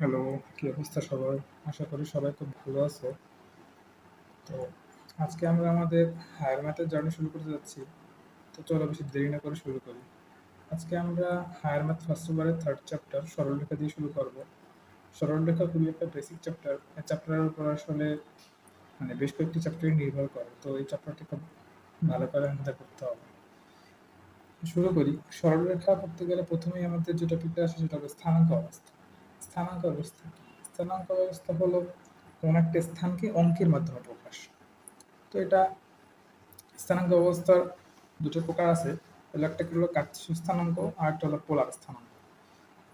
Hello, কি অবস্থা সবার? আশা করি সবাই খুব ভালো আছো। তো আজকে আমরা আমাদের হায়ার ম্যাথের জার্নি শুরু করতে যাচ্ছি। তো চলো বেশি দেরি না করে শুরু করি। আজকে আমরা হায়ার ম্যাথ ফার্স্ট ইয়ারের থার্ড চ্যাপ্টার সরলরেখা দিয়ে শুরু করব। সরলরেখা খুবই একটা বেসিক চ্যাপ্টার। এই চ্যাপ্টারের উপর আসলে বেশ কয়েকটি চ্যাপ্টারই নির্ভর করে। তো এই চ্যাপ্টারটি খুব ভালো করে আমাদের করতে হবে। শুরু করি। সরলরেখা করতে গেলে প্রথমেই আমাদের যে টপিকটা আসে সেটা হলো স্থানাঙ্ক অবস্থা। স্থানাঙ্ক অবস্থা কি? স্থানাঙ্ক অবস্থা হলো কোন একটা স্থানকে অঙ্কের মাধ্যমে প্রকাশ। তো এটা স্থানাঙ্ক অবস্থার দুটো প্রকার আছে। একটা হলো কার্তেশীয় স্থানাঙ্ক আর একটা হলো পোলার স্থানাঙ্ক।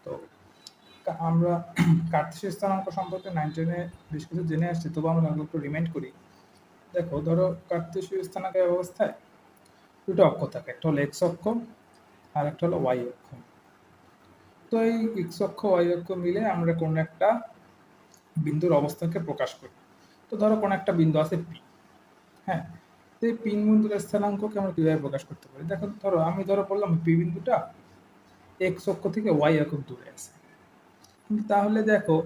তো আমরা কার্তেশীয় স্থানাঙ্ক সম্পর্কে 9-10-এ বেশ কিছু জেনে আসছি, তবু আমরা একটু রিমাইন্ড করি। দেখো, ধরো কার্তেশীয় স্থানাঙ্ক অবস্থায় দুটো অক্ষ থাকে, একটা হলো এক্স অক্ষ আর একটা হলো ওয়াই অক্ষ। তো এই এক্স অক্ষ ওয়াই অক্ষ মিলে আমরা কোন একটা বিন্দুর অবস্থানকে প্রকাশ করি। তো ধরো কোন একটা বিন্দু আছে পি। হ্যাঁ, তো এই পি বিন্দুর স্থানাঙ্ককে আমরা কিভাবে প্রকাশ করতে পারি? দেখো, আমি বললাম পি বিন্দুটা এক্স অক্ষ থেকে ওয়াই একক দূরে আছে। কিন্তু তাহলে দেখো,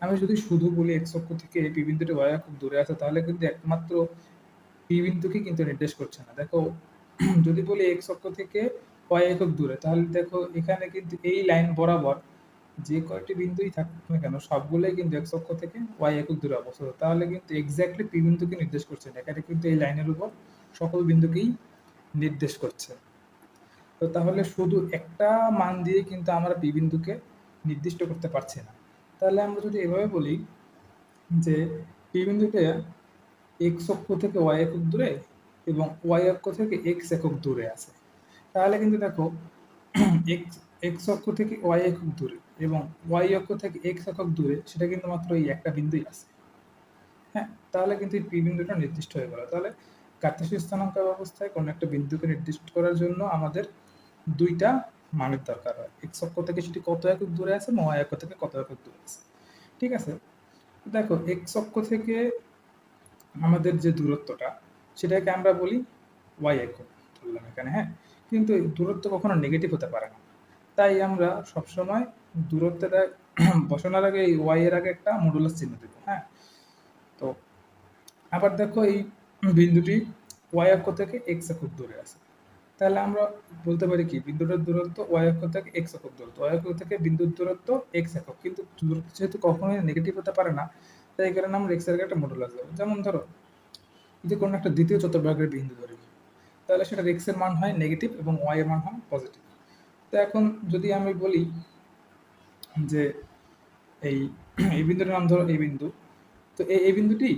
আমি যদি শুধু বলি এক্স অক্ষ থেকে পি বিন্দুটি ওয়াই একক দূরে আছে, তাহলে কিন্তু একমাত্র পি বিন্দুকে কিন্তু নির্দেশ করছে না। দেখো, যদি বলি এক্স অক্ষ থেকে ওয়াই একক দূরে, তাহলে দেখো এখানে কিন্তু এই লাইন বরাবর যে কয়টি বিন্দুই থাকুক না কেন সবগুলোই কিন্তু এক্স অক্ষ থেকে ওয়াই একক দূরে অবস্থিত। তাহলে কিন্তু এক্স্যাক্টলি পি বিন্দুকে নির্দেশ করছে না, এখানে কিন্তু এই লাইনের উপর সকল বিন্দুকেই নির্দেশ করছে। তো তাহলে শুধু একটা মান দিয়ে কিন্তু আমরা পি বিন্দুকে নির্দিষ্ট করতে পারছি না। তাহলে আমরা যদি এভাবে বলি যে পি বিন্দুটা এক্স অক্ষ থেকে ওয়াই একক দূরে এবং ওয়াই অক্ষ থেকে এক্স একক দূরে আছে, তাহলে কিন্তু দেখো এক্স এক্স অক্ষ থেকে ওয়াই একক দূরে এবং ওয়াই অক্ষ থেকে এক্স একক দূরে, সেটা কিন্তু মাত্র এই একটা বিন্দুই আছে। হ্যাঁ, তাহলে কিন্তু এই পি বিন্দুটা নির্দিষ্ট হয়ে গেল। তাহলে কার্তেশীয় স্থানাঙ্ক ব্যবস্থায় কোনো একটা বিন্দুকে নির্দিষ্ট করার জন্য আমাদের দুইটা মানের দরকার হয়, এক্স অক্ষ থেকে সেটি কত একক দূরে আছে এবং ওয়াই অক্ষ থেকে কত একক দূরে আছে। ঠিক আছে, দেখো এক্স অক্ষ থেকে আমাদের যে দূরত্বটা সেটাকে আমরা বলি ওয়াই একক ধরলাম এখানে। হ্যাঁ, কিন্তু এই দূরত্ব কখনো নেগেটিভ হতে পারে না, তাই আমরা সবসময় দূরত্বটা বসানোর আগে এই ওয়াই এর আগে একটা মডুলাস চিহ্ন দেব। হ্যাঁ, তো আবার দেখো এই বিন্দুটি ওয়াই অক্ষ থেকে এক্স একক দূরে আছে, তাহলে আমরা বলতে পারি কি বিন্দুটার দূরত্ব ওয়াই অক্ষ থেকে এক্স একক দূরত্ব, ওয়াই অক্ষ থেকে বিন্দুর দূরত্ব এক্স একক, কিন্তু দূরত্ব যেহেতু কখনোই নেগেটিভ হতে পারে না, তাই এই কারণে আমরা এক্স এর আগে একটা মডুলাস দেবো। যেমন ধরো যদি কোনো একটা দ্বিতীয় চতুর্ভাগের বিন্দু ধরি, তাহলে সেটা এক্স এর মান হয় নেগেটিভ এবং ওয়াই এর মান হয় পজিটিভ। তো এখন যদি আমি বলি যে এই এই বিন্দুটার নাম ধরো এই বিন্দু, তো এই বিন্দুটি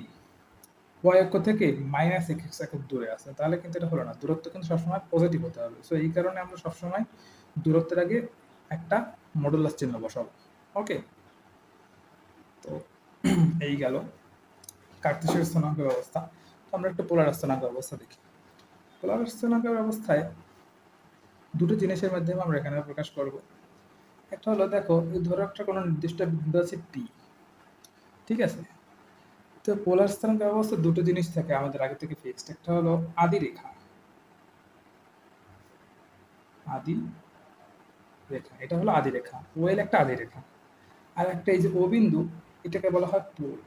ওয়াই অক্ষ থেকে মাইনাস এক্স একক দূরে আছে, তাহলে কিন্তু এটা হলো না, দূরত্ব কিন্তু সবসময় পজিটিভ হতে হবে। সো এই কারণে আমরা সবসময় দূরত্বের আগে একটা মডুলাস চিহ্ন বসাবো। ওকে, তো এই গেল কার্তেশীয় স্থানাঙ্ক ব্যবস্থা। তো আমরা একটা পোলার স্থানাঙ্ক ব্যবস্থা দেখি। পোলার স্থানাঙ্ক ব্যবস্থায় দুটো জিনিসের মাধ্যমে আমরা এখানে প্রকাশ করব। একটা হলো দেখো, এই ধরো একটা কোনো নির্দিষ্ট বিন্দু আছে পি। ঠিক আছে, তো পোলার স্থানাঙ্ক ব্যবস্থা দুটো জিনিস থাকে আমাদের আগে থেকে ফিক্সড। একটা হলো আদি রেখা, আদি রেখা, এটা হলো আদি রেখা, ওয়েল একটা আদি রেখা। আর একটা এই যে ও বিন্দু, এটাকে বলা হয় পোল।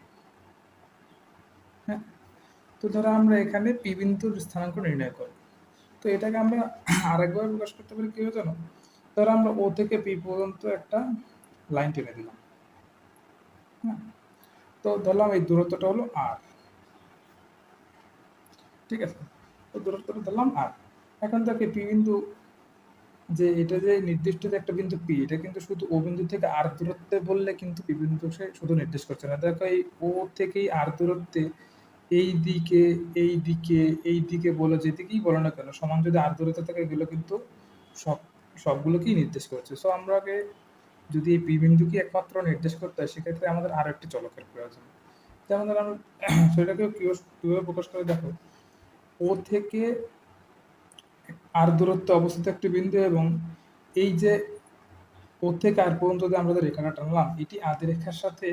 হ্যাঁ, তো ধরো আমরা এখানে পি বিন্দুর স্থানাঙ্ক নির্ণয় করব। তো এটাকে আমরা আরেকভাবে প্রকাশ করতে পারি কিভাবে জানো? ধরো আমরা ও থেকে পি পর্যন্ত একটা লাইন টেনে দিলাম। হ্যাঁ, তো ধরলাম এই দূরত্বটা হলো আর। ঠিক আছে, তো দূরত্বটা ধরলাম আর। এখন দেখে পি বিন্দু যে এটা যে নির্দিষ্ট যে একটা বিন্দু পি, এটা কিন্তু শুধু ও বিন্দু থেকে আর দূরত্বে বললে কিন্তু পি বিন্দু সে শুধু নির্দেশ করছে না। দেখো এই ও থেকেই আর দূরত্বে এই দিকে এই দিকে এই দিকে বলো, যেদিকেই বলো না কেন সমান যদি আর দূরত্ব থাকে, এগুলো কিন্তু সব সবগুলোকেই নির্দেশ করছে। সো আমরা আগে যদি এই পি বিন্দুকে একমাত্র নির্দেশ করতে হয়, সেক্ষেত্রে আমাদের আরো একটি চলকের প্রয়োজন। যেমন ধরো আমরা সেটাকেও কিভাবে প্রকাশ করে দেখো, ও থেকে আর দূরত্বে অবস্থিত একটি বিন্দু এবং এই যে ও থেকে আর পর্যন্ত যে আমরা যে রেখাটা টানলাম, এটি আদি রেখার সাথে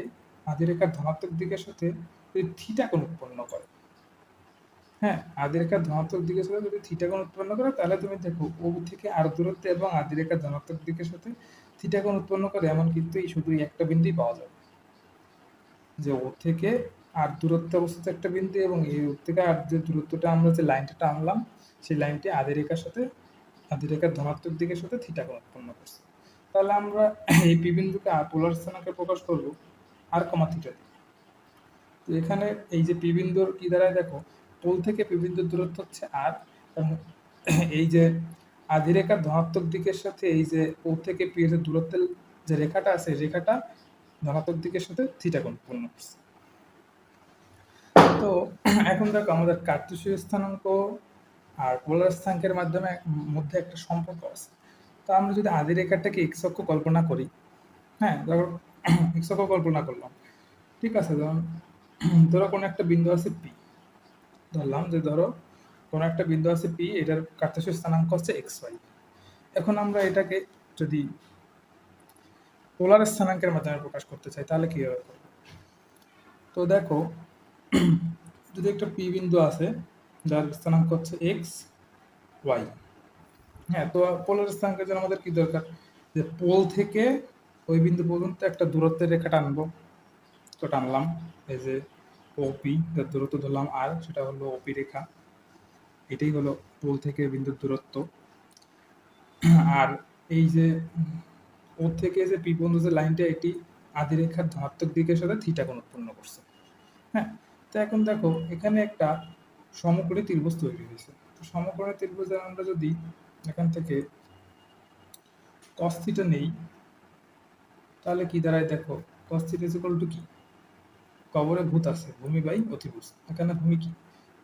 আদি রেখার ধনাত্মক দিকের সাথে যদি থিটা কোণ উৎপন্ন করে। হ্যাঁ, আদি রেখার ধনাত্মক দিকের সাথে যদি থিটা কোণ উৎপন্ন করে, তাহলে তুমি দেখো ও থেকে আর দূরত্বে এবং আদি রেখার ধনাত্মক দিকের সাথে থিটা কোণ উৎপন্ন করে এমন কিন্তু এই শুধু এই একটা বিন্দুই পাওয়া যাবে। যে ও থেকে আর দূরত্বে অবস্থিত একটা বিন্দু এবং এই ও থেকে আর যে দূরত্বটা আমরা যে লাইনটা টানলাম সেই লাইনটি আদি রেখার ধনাত্মক দিকের সাথে থিটা কোণ উৎপন্ন করছে। তাহলে আমরা এই পি বিন্দুকে পোলার স্থানাঙ্কে প্রকাশ করব আর কমা থিটা দিয়ে। তো এখানে এই যে পি বিন্দুর কি দাঁড়ায় দেখো, পোল থেকে পি বিন্দুর দূরত্ব হচ্ছে আর, এবং এই যে আদি রেখার ধনাত্মক দিকের সাথে এই যে ও থেকে পি এর দূরত্বের যে রেখাটা আছে রেখাটা ধনাত্মক দিকের সাথে থিটা কোণ উৎপন্ন করছে। তো এখন দেখো আমাদের কার্তেশীয় স্থানাঙ্ক আর পোলার স্থানাঙ্কের মাধ্যমে মধ্যে একটা সম্পর্ক আছে। তো আমরা যদি আদি রেখাটাকে এক্স অক্ষ কল্পনা করি, হ্যাঁ ধরো এক্স অক্ষ কল্পনা করলাম, ঠিক আছে, ধরো কোনো একটা বিন্দু আছে পি, ধরলাম যে ধরো কোনো একটা বিন্দু আছে পি, এটার কার্তেশীয় স্থানাঙ্ক হচ্ছে এক্স ওয়াই। এখন আমরা এটাকে যদি পোলার স্থানাঙ্কের মাধ্যমে প্রকাশ করতে চাই তাহলে কিভাবে করব? তো দেখো, যদি একটা পি বিন্দু আছে যার স্থানাঙ্ক হচ্ছে এক্স ওয়াই, হ্যাঁ, তো পোলার স্থানাঙ্কের জন্য আমাদের কি দরকার, যে পোল থেকে ওই বিন্দু পর্যন্ত একটা দূরত্বের রেখা টানবো। তো টানলাম, এই যে ওপি, যার দূরত্ব ধরলাম আর, সেটা হলো ওপি রেখা, এটাই হলো পোল থেকে বিন্দুর দূরত্ব। আর এই যে ও থেকে যে পি পর্যন্ত যে লাইনটা, এটি আদি রেখার ধনাত্মক দিকের সাথে থিটা কোণ উৎপন্ন করছে। হ্যাঁ, তো এখন দেখো এখানে একটা সমকোণী ত্রিভুজ তৈরি হয়েছে। তো সমকোণী ত্রিভুজে আমরা যদি এখান থেকে cos থিটা নেই তাহলে কি দাঁড়ায় দেখো, cos theta is equal to কি, কবরে ভূত আছে, ভূমি বাই অতিভুজ। এখানে ভূমি কি,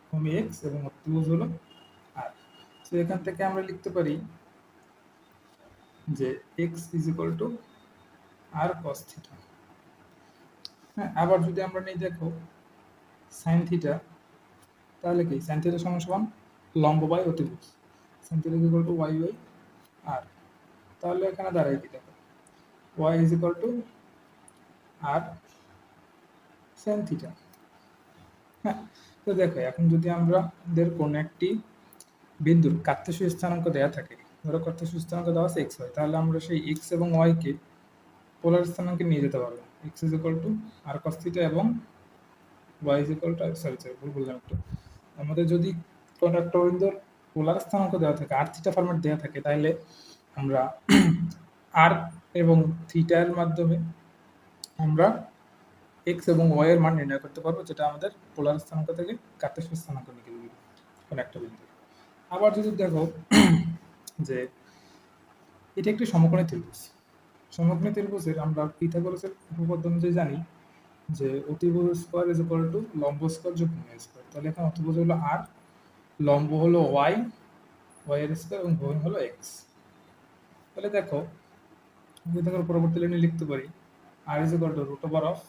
ভূমি এক্স এবং অতিভুজ হলো আর। তো এখান থেকে আমরা লিখতে পারি যে x is equal to r cos theta. হ্যাঁ, আবার যদি আমরা নেই দেখো সাইন থিটা, তাহলে কি সাইন থিটা সমান সমান লম্ব বাই অতিভুজ, sine theta is equal to Y by R. তাহলে এখানে দাঁড়ায় কি দেখো, Y is equal to R sine theta. হ্যাঁ, তো দেখো এখন যদি আমাদের কোন একটি বিন্দুর কার্তেশীয় স্থানাঙ্ক দেওয়া থাকে, ধরো কার্তেশীয় স্থানাঙ্ক দেওয়া আছে এক্স ওয়াই, তাহলে আমরা সেই এক্স এবং ওয়াই কে পোলার স্থানাঙ্কে নিয়ে যেতে পারবো। X is equal to R cos theta এবং Y is equal to, sorry ভুল বললাম একটু, আমাদের যদি কোন একটা বিন্দুর পোলার স্থানাঙ্ক দেওয়া থাকে আর থিটা ফরম্যাট দেওয়া থাকে, তাহলে আমরা আর এবং থিটার মাধ্যমে আমরা এক্স এবং ওয়াই এর মান নির্ণয় করতে পারবো, যেটা আমাদের পোলার স্থানাঙ্ক থেকে কার্তেশীয় স্থানাঙ্ক নিয়ে দিবে কোন একটা বিন্দু। আবার যদি দেখো যে এটা একটি সমকোণী ত্রিভুজ, সমকোণী ত্রিভুজের আমরা পিথাগোরাসের উপপাদ্য অনুযায়ী জানি যে অতিভুজ স্কয়ার ইজ ইকুয়াল টু লম্ব স্কয়ার যোগ ভূমি স্কয়ার। তাহলে এখানে অতিভুজ হলো আর, লম্ব হলো ওয়াই, ওয়াই এর স্কয়ার এবং ভূমি হলো এক্স। তাহলে দেখো পরবর্তী লাইনে লিখতে পারি R is equal to root over of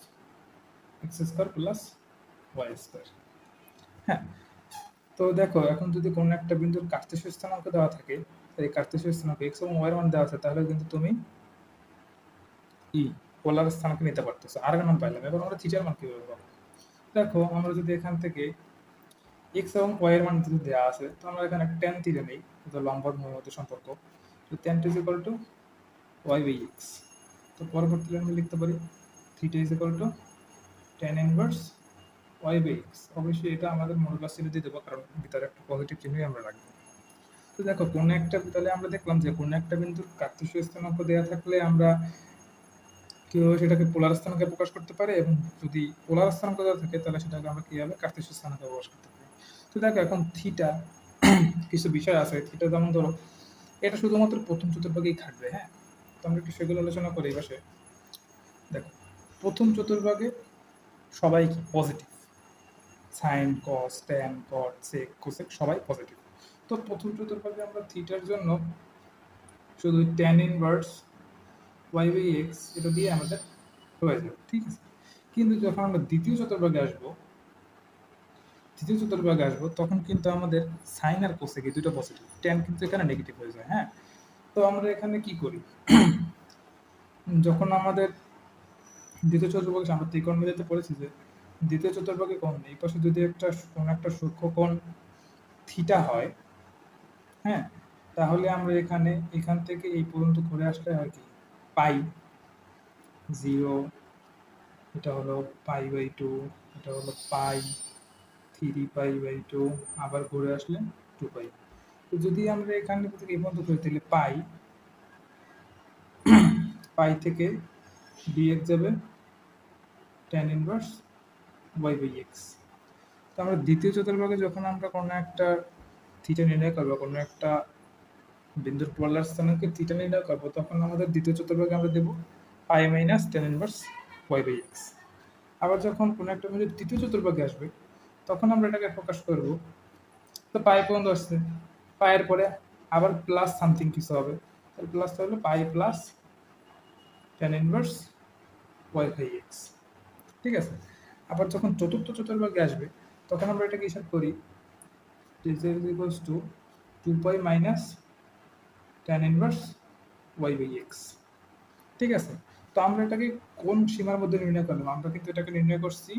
X square plus Y square. হ্যাঁ, তো দেখো এখন যদি কোনো একটা বিন্দুর কার্তেশীয় স্থানাঙ্ক দেওয়া থাকে, এই কার্তেশীয় স্থানাঙ্ক এক্স এবং ওয়াই এর মান দেওয়া আছে, তাহলে কিন্তু তুমি পোলার স্থানাঙ্ক নিতে পারতেছো। আর মান পাইলাম, এবার আমরা থিটার মান কিভাবে পাবো? দেখো আমরা যদি এখান থেকে এক্স এবং ওয়াই এর মান যদি দেওয়া আছে, তো আমরা এখানে tan থিটা নেই, এটা লম্বর মধ্যে সম্পর্ক, তো tan is equal to Y by x. তো পরবর্তী লাইনে লিখতে পারি theta is equal to tan inverse y by x. অবশ্যই এটা আমাদের মডুলাস চিহ্ন দিয়ে দেবো, কারণ ভিতরে একটা পজিটিভ চিহ্নই আমরা রাখবো। তো দেখো কোন একটা, তাহলে আমরা দেখলাম যে কোন একটা বিন্দুর কার্তেশীয় স্থানাঙ্ক দেওয়া থাকলে আমরা কিভাবে সেটাকে পোলার স্থানাঙ্কে প্রকাশ করতে পারি, এবং যদি পোলার স্থানাঙ্ক দেওয়া থাকে তাহলে সেটাকে আমরা কিভাবে কার্তেশীয় স্থানাঙ্কে প্রকাশ করতে পারি। তো দেখো এখন থিটা কিছু বিষয় আছে, থিটা যেমন ধরো এটা শুধুমাত্র প্রথম চতুর্ভাগেই খাটবে। হ্যাঁ, তো আমরা একটু সেগুলো আলোচনা করি পাশে। দেখো প্রথম চতুর্ভাগে সবাই কি positive, sine cos tan cot sec cosec সবাই পজিটিভ। তো প্রথম চতুর্ভাগে আমরা থিটার জন্য শুধু tan inverse y by x এটা দিয়ে আমাদের হয়ে যাবে, ঠিক আছে। কিন্তু যখন আমরা দ্বিতীয় চতুর্ভাগে আসবো তখন কিন্তু আমাদের সাইন আর কোসেক এই দুটো পজিটিভ, ট্যান কিন্তু এখানে নেগেটিভ হয়ে যায়। হ্যাঁ, তো আমরা এখানে কি করি, যখন আমাদের দ্বিতীয় চতুর্ভাগে আমরা ত্রিকোণমিতিতে পড়েছি যে দ্বিতীয় চতুর্ভাগে কোণ এই পাশে যদি কোনো একটা সূক্ষ্মকোণ থিটা হয়, হ্যাঁ, তাহলে আমরা এখান থেকে এই পর্যন্ত ঘুরে আসলে হয় কি পাই 0 এটা হলো π/2, এটা হলো পাই 3π/2, আবার ঘুরে আসলে 2π। তো যদি আমরা এখান থেকে এই পর্যন্ত ধরি তাহলে পাই থেকে dx যাবে tan ইনভার্স y/x। তো আমরা দ্বিতীয় চতুর্ভাগে যখন আমরা কোনো একটা থিটা নির্ণয় করবো, কোনো একটা বিন্দুর পোলার স্থানাঙ্কে থিটা নির্ণয় করবো, তখন আমাদের দ্বিতীয় চতুর্ভাগে আমরা দেবো পাই মাইনাস tan ইনভার্স y/x। আবার যখন কোনো একটা বিন্দু তৃতীয় চতুর্ভাগে আসবে, তখন আমরা এটাকে প্রকাশ করব, তো পাই পর্যন্ত আসছে, পায়ের পরে আবার প্লাস সামথিং কিছু হবে, তাহলে প্লাস হলো পাই প্লাস tan ইনভার্স y/x। ঠিক আছে। আবার যখন চতুর্থ চতুর্ভাগে আসবে, তখন আমরা এটাকে হিসাব করি is equals to 2π minus tan inverse y/x। ঠিক আছে। তো আমরা এটাকে কোন সীমার মধ্যে নির্ণয় করলাম? আমরা কিন্তু এটাকে নির্ণয় করছি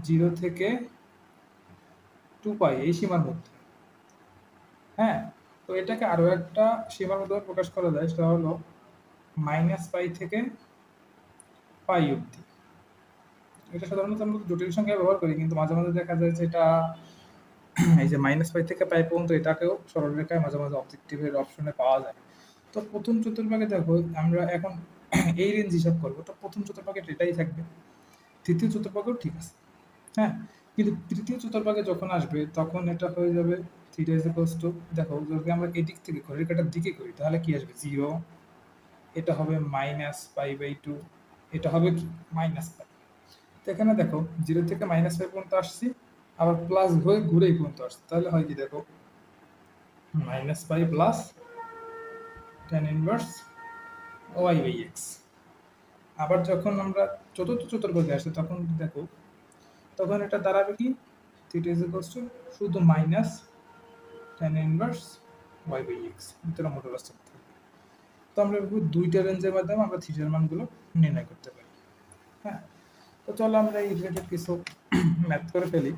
0 থেকে 2π এই সীমার মধ্যে। হ্যাঁ, তো এটাকে আরো একটা সীমার মধ্যে প্রকাশ করা যায়, সেটা হলো -π থেকে π অবধি। এটা সাধারণত আমরা জটিল সংখ্যা ব্যবহার করি, কিন্তু মাঝে মাঝে দেখা যায় যে এটা এই যে -π থেকে π পর্যন্ত এটাকেও সরলরেখায় মাঝে মাঝে অবজেক্টিভের অপশনে পাওয়া যায়। তো প্রথম চতুর্ভাগে দেখো আমরা এখন এই রেঞ্জ হিসাব করবো, তো প্রথম চতুর্ভাগে এটাই থাকবে, তৃতীয় চতুর্ভাগেও ঠিক আছে। হ্যাঁ, কিন্তু তৃতীয় চতুর্ভাগে যখন আসবে তখন এটা হয়ে যাবে থিটা ইজ ইকুয়ালস টু, দেখো যদি আমরা এই দিক থেকে করি, রেখাটার দিকে করি, তাহলে কি আসবে 0, এটা হবে -π/2, এটা হবে কি -π। তো এখানে দেখো 0 থেকে -π পর্যন্ত আসছি, আবার প্লাস হয়ে ঘুরে এই পর্যন্ত আসছে, তাহলে হয় কি দেখো -π প্লাস tan ইনভার্স y/x। আবার যখন আমরা চতুর্থ চতুর্ভাগে আসি, তখন দেখো তখন এটা দাঁড়াবে কি থিটা ইজ ইকুয়ালস টু শুধু মাইনাস tan ইনভার্স y/x, ভিতরে মডুলাস থাকবে। তো আমরা দুইটা রেঞ্জের মাধ্যমে আমরা থিটার মানগুলো নির্ণয় করতে পারি। হ্যাঁ, তো চলো আমরা এই রিলেটেড কিছু ম্যাথ করে ফেলি।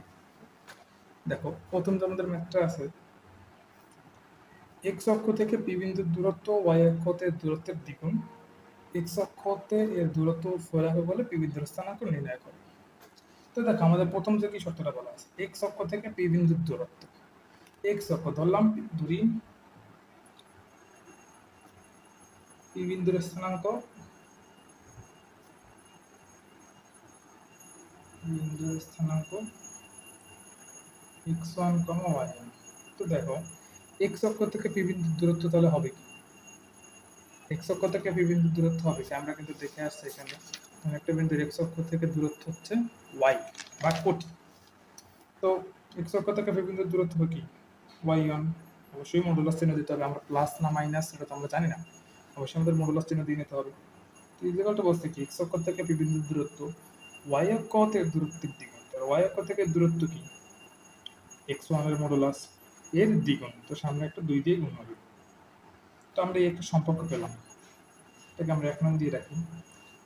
দেখো প্রথম যে আমাদের ম্যাথটা আছে, এক্স অক্ষ থেকে পি বিন্দুর দূরত্ব ওয়াই অক্ষতে দূরত্বের দ্বিগুণ, এক্স অক্ষতে এর দূরত্ব 4 একক হলে পি বিন্দুর স্থানাঙ্ক নির্ণয় করে। তো দেখো আমাদের প্রথম যে কি শর্তটা বলা আছে, এক্স অক্ষ থেকে পি বিন্দুর দূরত্ব, এক্স অক্ষ ধরলাম, ধরি পি বিন্দুর স্থানাঙ্ক, বিন্দুর স্থানাঙ্ক x1, y1। তো দেখো এক্স অক্ষ থেকে পি বিন্দুর দূরত্ব তাহলে হবে কি, এক্স অক্ষ থেকে পি বিন্দুর দূরত্ব হবে কি, আমরা কিন্তু দেখে আসছি এখানে একটা বিন্দুর এক্স অক্ষ থেকে দূরত্ব হচ্ছে y বা কোটি। তো এক্স অক্ষ থেকে পি বিন্দুর দূরত্ব হবে কি y1, অবশ্যই মডুলাস চিহ্ন দিতে হবে, আমরা প্লাস না মাইনাস সেটা তো আমরা জানি না, অবশ্যই আমাদের মডুলাস চিহ্ন দিয়ে নিতে হবে। তো এই জায়গাটা বলছে কি এক্স অক্ষ থেকে পি বিন্দুর দূরত্ব y অক্ষতের দূরত্বের দ্বিগুণ, y অক্ষ থেকে দূরত্ব কি x1 এর মডুলাস এর দ্বিগুণ, তো সামনে একটা 2 দিয়ে গুণ হবে। তো আমরা এই একটা সম্পর্ক পেলাম, এটাকে আমরা 1 নং দিয়ে রাখি।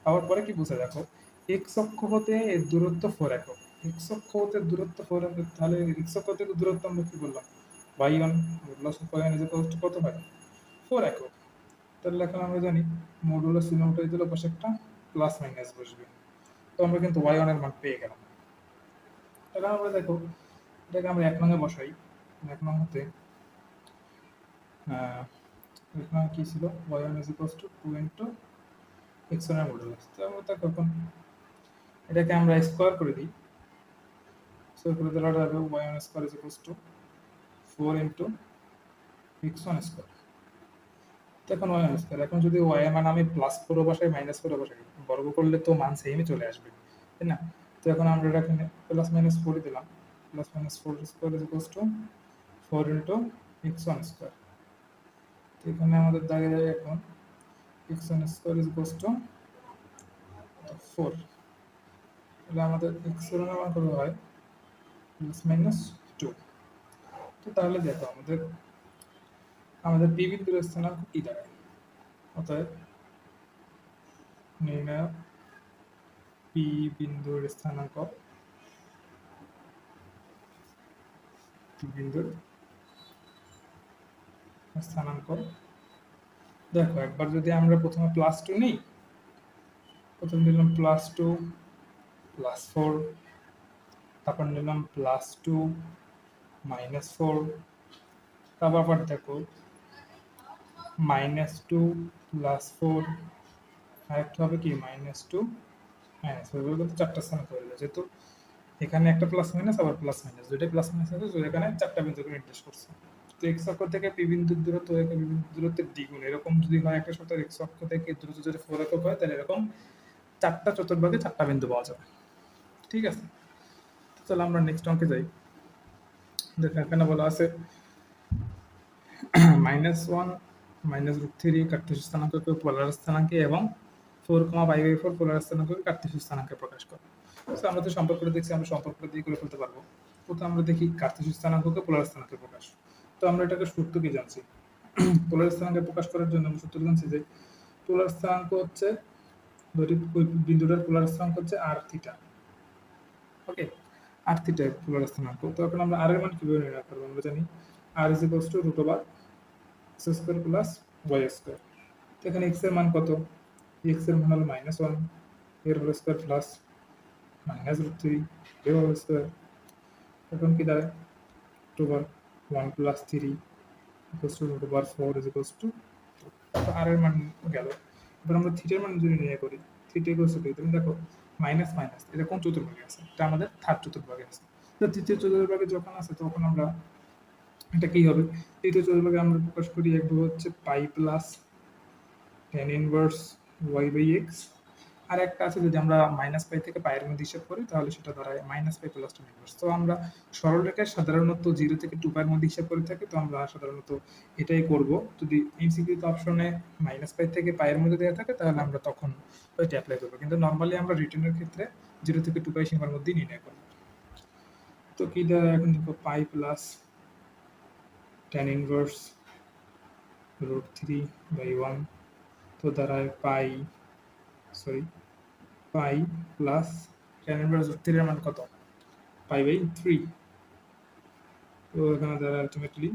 পাওয়ার পরে কি বুঝে দেখো এক্স অক্ষ হতে এর দূরত্ব 4 একক, এক্স অক্ষ হতে দূরত্ব 4 একক, তাহলে এক্স অক্ষ থেকে দূরত্ব আমরা কি বললাম y1 modulus of y1 is equal two কত হয় 4 একক। তাহলে এখন আমরা জানি মডুলাস চিহ্ন উঠাই দিলে পাশে একটা প্লাস মাইনাস বসবে, তো আমরা কিন্তু y1 এর মান পেয়ে গেলাম। তাহলে আমরা দেখো এটাকে আমরা 1 নং এ বসাই, 1 নং হতে এখানে কি ছিল y1 is equals to 2 into x1 এর মডুলাস। তো আমরা তা কখন এটাকে আমরা স্কয়ার করে দিই, সো করে দিলে হবে y1 square is equals to 4 into x1 square. তো এখন y1 স্কয়ার, এখন যদি y এর মান আমি প্লাস 4 বসাই মাইনাস 4 বসাই, বর্গ করলে তো মান সেমই চলে আসবে, তাই না? তো এখন আমরা এখানে প্লাস মাইনাস 4 দিলাম, plus minus 4 square is equals to 4 into x1 square. তো এখানে আমাদের দাঁড়িয়ে যায় এখন x1 square is equals to 4, তাহলে আমাদের x1 এর মান কত হয় প্লাস মাইনাস 2। তো তাহলে দেখো আমাদের আমাদের পি বিন্দুর স্থানাঙ্ক কি দাঁড়ায়, অতএব নির্ণয় পি বিন্দুর স্থানাঙ্ক, পি বিন্দুর স্থানাঙ্ক। দেখো একবার যদি আমরা প্রথমে +2 নিই, প্রথম নিলাম +2 +4, তারপর নিলাম +2 -4, তারপর আবার দেখো -2 +4, আরেকটা হবে কি -2 -4, এগুলো কিন্তু চারটা স্থান করে দিল, যেহেতু এখানে একটা প্লাস মাইনাস আবার প্লাস মাইনাস দুইটাই প্লাস মাইনাস আছে, তো এখানে চারটা বিন্দুকে নির্দেশ করছে। তো এক্স অক্ষ থেকে পি বিন্দুর দূরত্ব পি বিন্দুর দূরত্বের দ্বিগুণ এরকম যদি হয় একটা শর্ত, এক্স অক্ষ থেকে দূরত্ব যদি 4 একক হয়, তাহলে এরকম চারটা চতুর্ভাগে চারটা বিন্দু পাওয়া যাবে। ঠিক আছে, তাহলে আমরা নেক্সট অঙ্কে যাই। দেখো এখানে বলা আছে -1 -√3 কার্টেসীয় স্থানাঙ্ককে পোলার স্থানাঙ্কে এবং 4,π/4 পোলার স্থানাঙ্ককে কার্টেসীয় স্থানাঙ্কে প্রকাশ করে। তো আমরা তো সম্পর্কটা দেখছি, আমরা সম্পর্কটা দিয়ে করে ফেলতে পারবো। প্রথমে আমরা দেখি কার্টেসীয় স্থানাঙ্ককে পোলার স্থানাঙ্কে প্রকাশ। তো আমরা এটাকে সূত্র কি জানছি? পোলার স্থানাঙ্কে প্রকাশ করার জন্য আমরা সূত্র জানছি যে পোলার স্থানাঙ্ক হচ্ছে, ধরি ওই বিন্দুটার পোলার স্থানাঙ্ক হচ্ছে r থিটা। ওকে, r থিটা পোলার স্থানাঙ্ক। তো এখন আমরা r এর মান কিভাবে নির্ণয় করব? আমরা জানি r √x² x² + y²। তো এখানে x এর মান কত? x এর মান হলো -1, এর হোল স্কয়ার প্লাস -√3 এর হোল স্কয়ার। এখন কি দাঁড়ায়? √1 + 3 √4 2। তো r এর মান গেল। এবার আমরা থিটার মান যদি নির্ণয় করি, থিটা ইকুয়ালস টু, তুমি দেখো মাইনাস মাইনাস এটা কোন চতুর্ভাগে আছে? এটা আমাদের থার্ড চতুর্ভাগে আছে। তো তৃতীয় চতুর্ভাগে যখন আছে তখন আমরা এটা কি হবে? তৃতীয় চতুর্ভাগে আমরা প্রকাশ করি একভাবে হচ্ছে পাই প্লাস tan ইনভার্স y/x, আর একটা আছে যদি আমরা -π থেকে π এর মধ্যে হিসাব করি তাহলে সেটা দাঁড়ায় -π + tan ইনভার্স। তো আমরা সরল রেখায় সাধারণত 0 থেকে 2π এর মধ্যে হিসাব করে থাকি, তো আমরা সাধারণত এটাই করব। যদি এমসিকিউ অপশনে -π থেকে π এর মধ্যে দেওয়া থাকে তাহলে আমরা তখন ওইটা অ্যাপ্লাই করব, কিন্তু নরমালি আমরা রিটেনের ক্ষেত্রে 0 থেকে 2π সীমার মধ্যেই নির্ণয় করব। তো কি দেওয়া এখন দেখো পাই প্লাস tan ইনভার্স √3/1, তো দাঁড়ায় পাই প্লাস tan ইনভার্স √3 এর মান কত? π/3। তো এখানে দাঁড়ায় আলটিমেটলি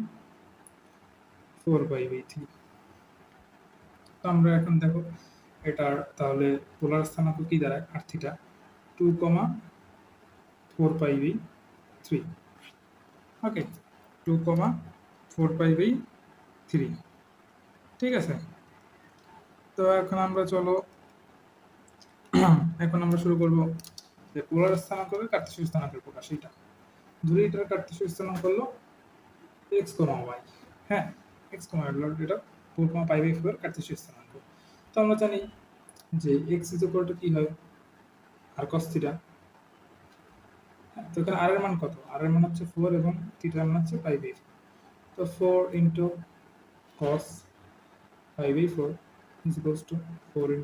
4π/3। তো আমরা এখন দেখো এটার তাহলে পোলার স্থানাঙ্ক কি দাঁড়ায়? r theta 2,4π/3। ওকে, 2,4π/3। ঠিক আছে, তো এখন আমরা শুরু করব যে পোলার স্থানাঙ্ককে কার্টেসীয় স্থানাঙ্কের প্রকাশ। এটা ধরে এটার কার্টেসীয় স্থানাঙ্ক হলো x, y। হ্যাঁ, x, y হলো এটা 4,π/4 কার্টেসীয় স্থানাঙ্ক। তো আমরা জানি যে x কি হয়? r cos theta. তো এখানে r এর মান কত? r এর মান হচ্ছে 4 এবং থিটার মান হচ্ছে π/4। তো 4 * cos π/4 = 4 *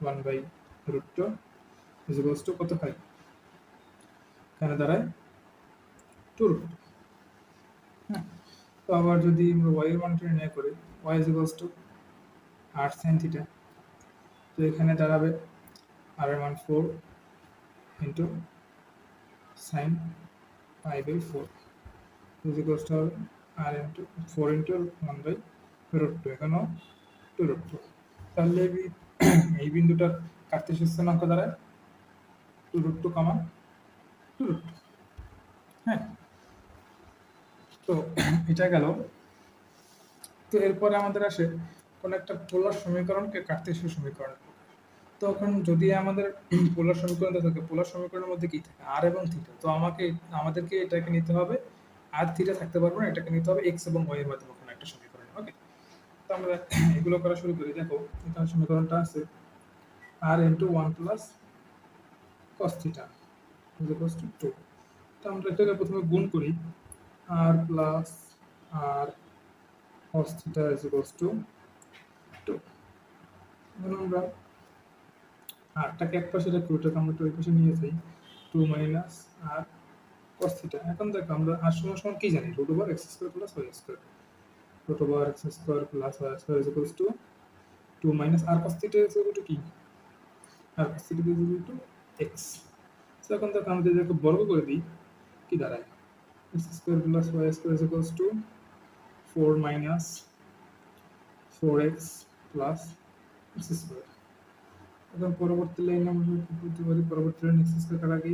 1/√2 কত হয়? এখানে দাঁড়ায় 2√2। হ্যাঁ, তো আবার যদি আমরা y এর মানটা নির্ণয় করি, y r sin থিটা, তো এখানে দাঁড়াবে r এর মান 4 * sin π/4 r * 4 * 1/√2, এখানেও 2√2। তাহলে এই বিন্দুটার কার্টেসীয় স্থানাঙ্ক দাঁড়ায় 2√2, 2√2। হ্যাঁ, তো এটা গেল। তো এরপরে আমাদের আসে কোন একটা পোলার সমীকরণকে কার্টেসীয় সমীকরণ। তখন যদি আমাদের পোলার সমীকরণ থাকে, পোলার সমীকরণের মধ্যে কি থাকে? r এবং থিটা। তো আমাদেরকে এটাকে নিতে হবে, r থিটা থাকতে পারবো না, এটাকে নিতে হবে x এবং y এর মাধ্যমে কোনো একটা সমীকরণ। ওকে, তো আমরা এগুলো করা শুরু করি। দেখো এখানে সমীকরণটা আছে r * 1 + cos থিটা = 2। তো আমরা এটাকে প্রথমে গুণ করি, r + r cos থিটা = 2। এখন আমরা আরটাকে এক পাশে রেখে ওটাকে আমরা ওই পাশে নিয়ে যাই, 2 - r cos থিটা। এখন দেখো আমরা r সমান কি জানি? √x² + y²। √x² + y² = 2 - r cos theta কি? r cos theta x। তো এখন দেখো আমরা যদি বর্গ করে দিই কি দাঁড়ায়? x² + y² = 4 - 4x + x²। এখন পরবর্তী লাইনে আমরা কি করতে পারি, পরবর্তী লাইন এক্স স্কয়ার কাটা কি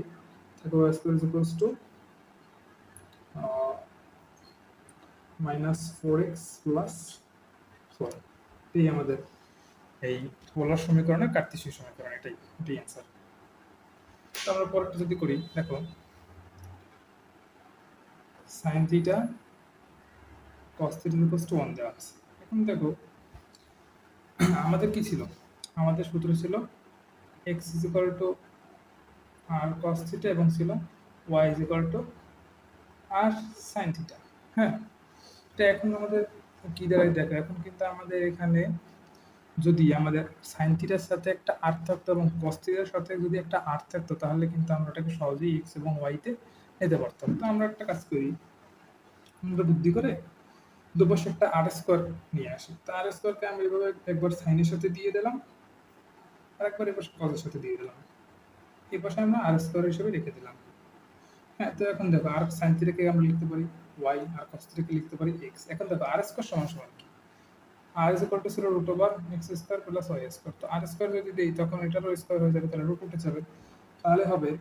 থাকে y square is equals to -4x+4। এই আমাদের এই পোলার সমীকরণের কার্তেশীয় সমীকরণ, এটাই অ্যান্সার। তো আমরা পরেরটা যদি করি, দেখো sin theta cos theta equals to 1 দেওয়া আছে। এখন দেখো আমাদের কি ছিল, আমাদের সূত্র ছিল x is equal two r cos theta এবং ছিল y is equal two r sin theta. হ্যাঁ, তো এখন আমাদের কি দাঁড়ায় দেখো, এখন কিন্তু আমাদের এখানে যদি আমাদের সাইন থিটার সাথে একটা আর থাকতো এবং কস থিটার সাথে যদি একটা আর থাকতো, তাহলে কিন্তু আমরা এটাকে সহজেই এক্স এবং ওয়াইতে নিতে পারতাম। তো আমরা একটা কাজ করি, আমরা বুদ্ধি করে দুপাশে একটা আর স্কোয়ার নিয়ে আসি। তো আর স্কোয়ারকে আমি এভাবে একবার সাইনের সাথে দিয়ে দিলাম আর একবার এবার কসের সাথে দিয়ে দিলাম, এই পাশে আমরা আর স্কোয়ার হিসেবে রেখে দিলাম। হ্যাঁ, তো এখন দেখো আর সাইন থিটাকে আমরা লিখতে পারি ওয়াই, আর কস থিটাকে লিখতে পারি এক্স। এখন দেখো আর স্কোয়ার সমান সমান কি, আর ইজ ইকুয়াল টু ছিল root over x square plus Y square. তো আর স্কয়ার যদি দেই তখন এটারও স্কয়ার হয়ে যাবে, তাহলে রুট উঠে যাবে, তাহলে হবে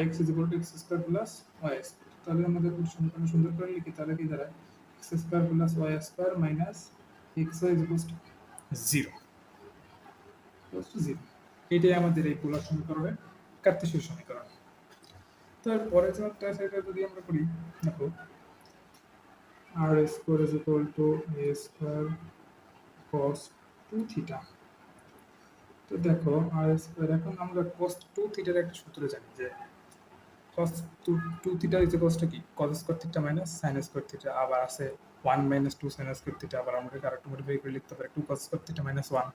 x is equal to x square plus Y square. তাহলে আমাদের সমীকরণ সুন্দর করে লিখি, তাহলে কি দাঁড়ায় x square plus Y square minus x y is equal to 0, এটাই আমাদের এই পোলার সমীকরণের কার্তেশীয় সমীকরণ। তারপরে যেটা সেটা যদি আমরা করি, দেখো R square is equal to A square cos 2 theta. তো দেখো আর স্কয়ার, এখন আমরা cos 2 থিটার একটা সূত্র জানি যে cos 2 theta is equals to কি cos square theta minus sin square theta, আবার আছে 1 মাইনাস 2 sin স্কয়ার থিটা, আবার আমরা আরেকটু মডিফাই করে লিখতে পারি 2 cos স্কয়ার থিটা মাইনাস 1।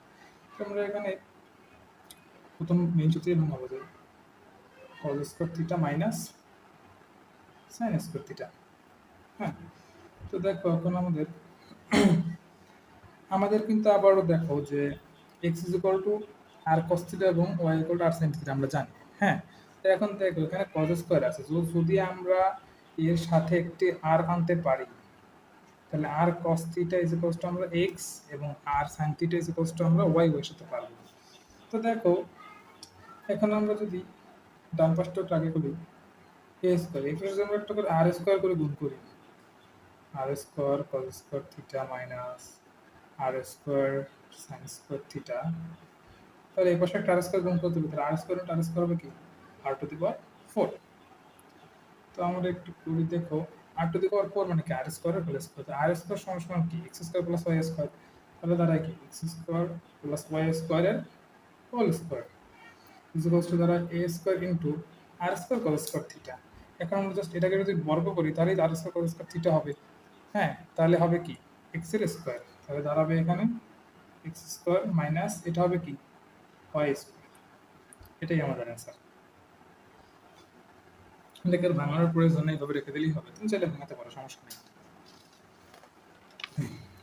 তো আমরা এখানে প্রথম মেইন সূত্রে ভাঙাবো যে cos square theta minus sin square theta. হ্যাঁ, তো দেখো এখন আমাদের কিন্তু আবারও দেখো যে x is equal to r cos theta এবং y equal to r sin theta আমরা জানি। হ্যাঁ, তো এখন দেখো এখানে cos স্কয়ার আছে, যদি আমরা এর সাথে একটি r আনতে পারি, তাহলে আর cos theta is equal two আমরা x এবং আর sin theta is equal two আমরা y বসাতে পারবো। তো দেখো এখন আমরা যদি ডান পাশটা আগে করি a স্কয়ার, এখানে যদি আমরা একটা করে r স্কয়ার করে গুণ করি, R square cos square theta minus R square sin square theta, তাহলে এই পাশে একটা আর স্কয়ার গুণ করতে হবে, তাহলে আর স্কয়ার আর স্কয়ার হবে কি আর টু দি পাওয়ার 4। তো আমরা একটু করি, দেখো আর টু দি পাওয়ার 4 মানে কি আর স্কয়ারের হোল স্কয়ার। আর স্কয়ার সমান সমান কি X square plus Y square, তাহলে দাঁড়ায় কি এক্স স্কয়ার প্লাস ওয়াই স্কয়ারের whole square is equals to দাঁড়ায় a square into R square cos square theta. এখন আমরা জাস্ট এটাকে যদি বর্গ করি তাহলে R square cos square theta হবে। হ্যাঁ, তাহলে হবে কি এক্স এর স্কয়ার, তাহলে দাঁড়াবে এখানে এক্স স্কয়ার মাইনাস এটা হবে কি ওয়াই স্কয়ার। এটাই আমাদের অ্যান্সার। এটাকে ভাঙানোর প্রয়োজন নেই, এইভাবে রেখে দিলেই হবে, তুমি চাইলে ভাঙাতে পারো, সমস্যা নেই।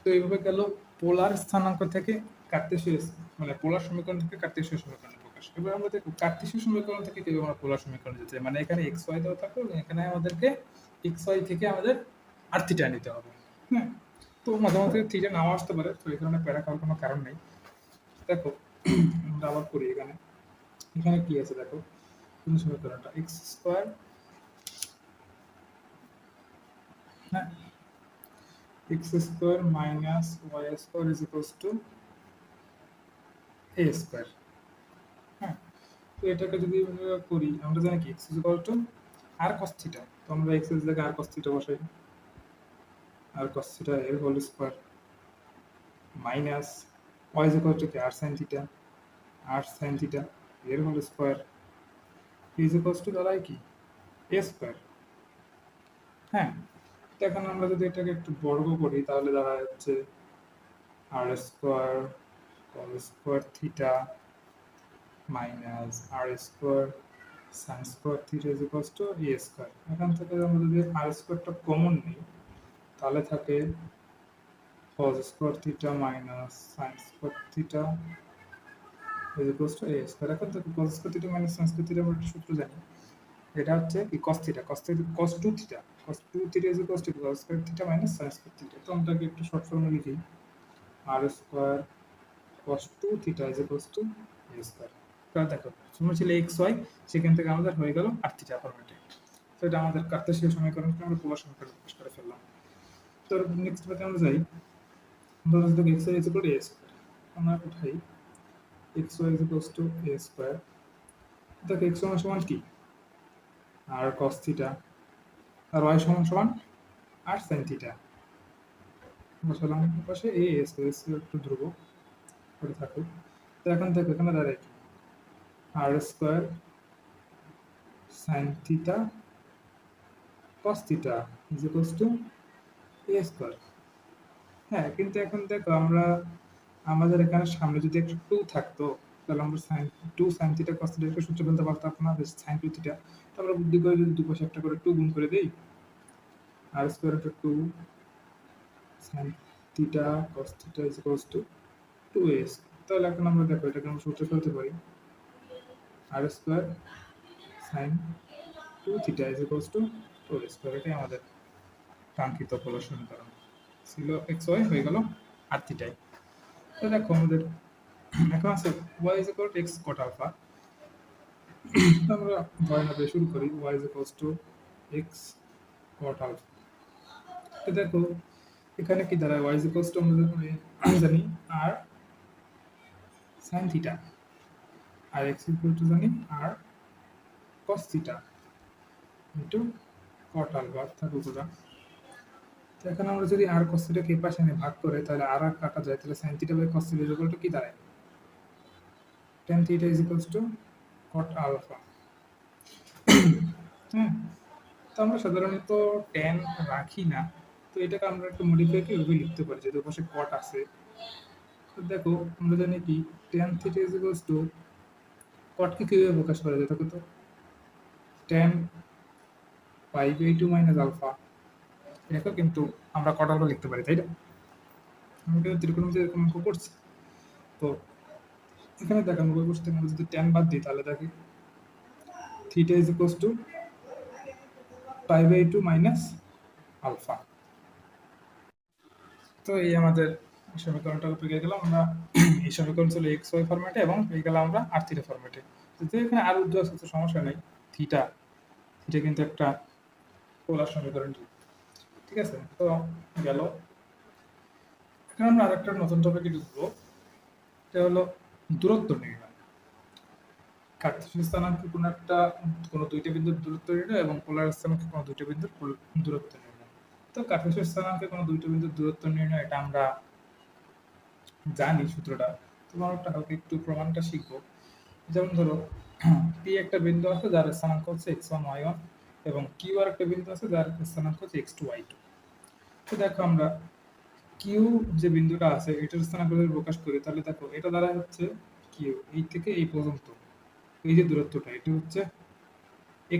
তো এইভাবে গেল পোলার স্থানাঙ্ক থেকে কার্তেশীয়, মানে পোলার সমীকরণ থেকে কার্তেশীয় সমীকরণে প্রকাশ। এবার আমরা দেখব কার্তেশীয় সমীকরণ থেকে কিভাবে আমরা পোলার সমীকরণে যেতে, মানে এখানে এক্স ওয়াই দেওয়া থাকবে এবং এখানে আমাদেরকে এক্স ওয়াই থেকে আমাদের আর থিটা নিতে হবে। হ্যাঁ, তো মাঝে মাঝে থিটা নাও আসতে পারে, তো এই কারণে প্যারা খাওয়ার কোনো কারণ নেই। দেখো আমরা আবার করি, এখানে কি আছে দেখো সমীকরণটা এক্স স্কয়ার, হ্যাঁ x square minus y square is equals to A square. হ্যাঁ, তো এটাকে যদি করি, আমরা জানি কি x is equal to r cos theta, তো আমরা এক্স এর জায়গায় আর cos থিটা বসাই, আর cos থিটা এর whole square minus y is equal to কি r sin theta, r sin theta এর whole square is equals to দাঁড়ায় কি এ স্কয়ার। হ্যাঁ, তো এখন আমরা যদি এটাকে একটু বর্গ করি তাহলে দাঁড়ায় হচ্ছে R square cos square theta minus R square sin square theta is equals to A square. এখান থেকে আমরা যদি আর স্কয়ারটা কমন নিই তাহলে থাকে cos square theta minus sin square theta is equals to A square. এখন থেকে cos square theta minus sin square theta আমরা একটা সূত্র জানি, এটা হচ্ছে কি cos theta cos 2 theta is equals to cos square theta minus sin square theta. তো আমরা একটু শর্ট ফর্মে লিখি R square cos 2 theta is equals to A square. তাহলে দেখো সময় ছিল এক্স ওয়াই, সেখান থেকে আমাদের হয়ে গেল আর থিটা ফরম্যাটে। তো এটা আমাদের কার্তেশীয় সমীকরণকে আমরা পোলার সমীকরণে প্রকাশ করে ফেললাম। তো নেক্সট পাতে আমরা যাই। ধরো যদি x y is equal to A square, আমরা উঠাই x y is equal to A square. দেখো এক্স সমান সমান কি, আর কস থিটা, আর ওয়াই সমান সমান আর সাইন থিটা। বসালাম পাশে এ স্কোয়ার একটু ধ্রুব করে থাকুক। তো এখন দেখো এখানে দাঁড়ায় কি, R square sine theta cos theta is equal to A square. হ্যাঁ, কিন্তু এখন দেখো আমরা আমাদের এখানে সামনে যদি একটা টু থাকতো, তাহলে আমরা sine two sine theta cos theta সূত্র বলতে পারতাম না, সাইন টু থিটা। তো আমরা বুদ্ধি করে যদি দুপাশে একটা করে টু গুণ করে দিই, আর স্কোয়ার একটা two sine theta cos theta is equal to two S. তাহলে এখন আমরা দেখো এটাকে আমরা সূত্র ফেলতে পারি, R square sine two theta is equal to two A square. এটাই আমাদের কাঙ্ক্ষিত পোলার সমীকরণ ছিল, এক্স ওয়াই হয়ে গেল আর থিটাই। তো দেখো আমাদের এখন আছে y is equal to x cot alpha। আমরা ভয় না দিয়ে শুরু করি, y is equal to x cot alpha। তো দেখো এখানে কি দাঁড়ায়, y is equal to আমরা জানি r sin theta, R x is equal to জানি r cos theta into cot alpha থাকুক ওটা। তো এখন আমরা যদি r cos theta কে পাশে নিয়ে ভাগ করে তাহলে r আর কাটা যায়, তাহলে sin theta by cos theta is equal to কি দাঁড়ায়, tan theta is equal to cot alpha। হ্যাঁ, তো আমরা সাধারণত ট্যান রাখি না, তো এটাকে আমরা একটু মডিফাই করে এভাবে লিখতে পারি, যেহেতু পাশে কট আছে। তো দেখো আমরা জানি কি tan theta is equals to, কটকে কিভাবে প্রকাশ করা যায়, দেখো তো tan pi by two minus alpha, এটাকে কিন্তু আমরা কট আলফা লিখতে পারি, তাই না? আমরা কিন্তু ত্রিকোণমিতি এরকম অঙ্ক করছি। তো এখানে দেখো আমরা বই বসে আমরা যদি ট্যান বাদ দিই তাহলে দেখি theta is equals to pi by two minus alpha. তো এই আমাদের সমীকরণটা পেয়ে গেলাম আমরা। এই সমীকরণ ছিল এক্স ওয়াই ফরম্যাটে এবং পেয়ে গেলাম আমরা আর থিটা ফরম্যাটে। যদি এখানে আর উর্ধ্ব আছে তো সমস্যা নেই, থিটা থিটা কিন্তু একটা পোলার সমীকরণ, ঠিক আছে? তো গেল। এখন আমরা আরেকটা নতুন টপিকে ঢুকবো, এটা হলো দূরত্ব নির্ণয়। কার্টেসীয় স্থানাঙ্কে কোনো দুইটা বিন্দুর দূরত্ব নির্ণয় এবং পোলার স্থানাঙ্কে কোনো দুইটা বিন্দুর দূরত্ব নির্ণয়। তো কার্টেসীয় স্থানাঙ্কে কোনো দুইটা বিন্দুর দূরত্ব নির্ণয় এটা আমরা জানি সূত্রটা, তোমার একটা হালকা একটু প্রমাণটা শিখবো। যেমন ধরো পি একটা বিন্দু আছে যার স্থানাঙ্ক হচ্ছে x1 y1 এবং কিউ আর একটা বিন্দু আছে যার স্থানাঙ্ক হচ্ছে x2 y2। তো দেখো আমরা কিউ যে বিন্দুটা আছে এটার স্থানাঙ্ক যদি প্রকাশ করি তাহলে দেখো এটা দ্বারা হচ্ছে কিউ, এই থেকে এই পর্যন্ত এই যে দূরত্বটা এটা হচ্ছে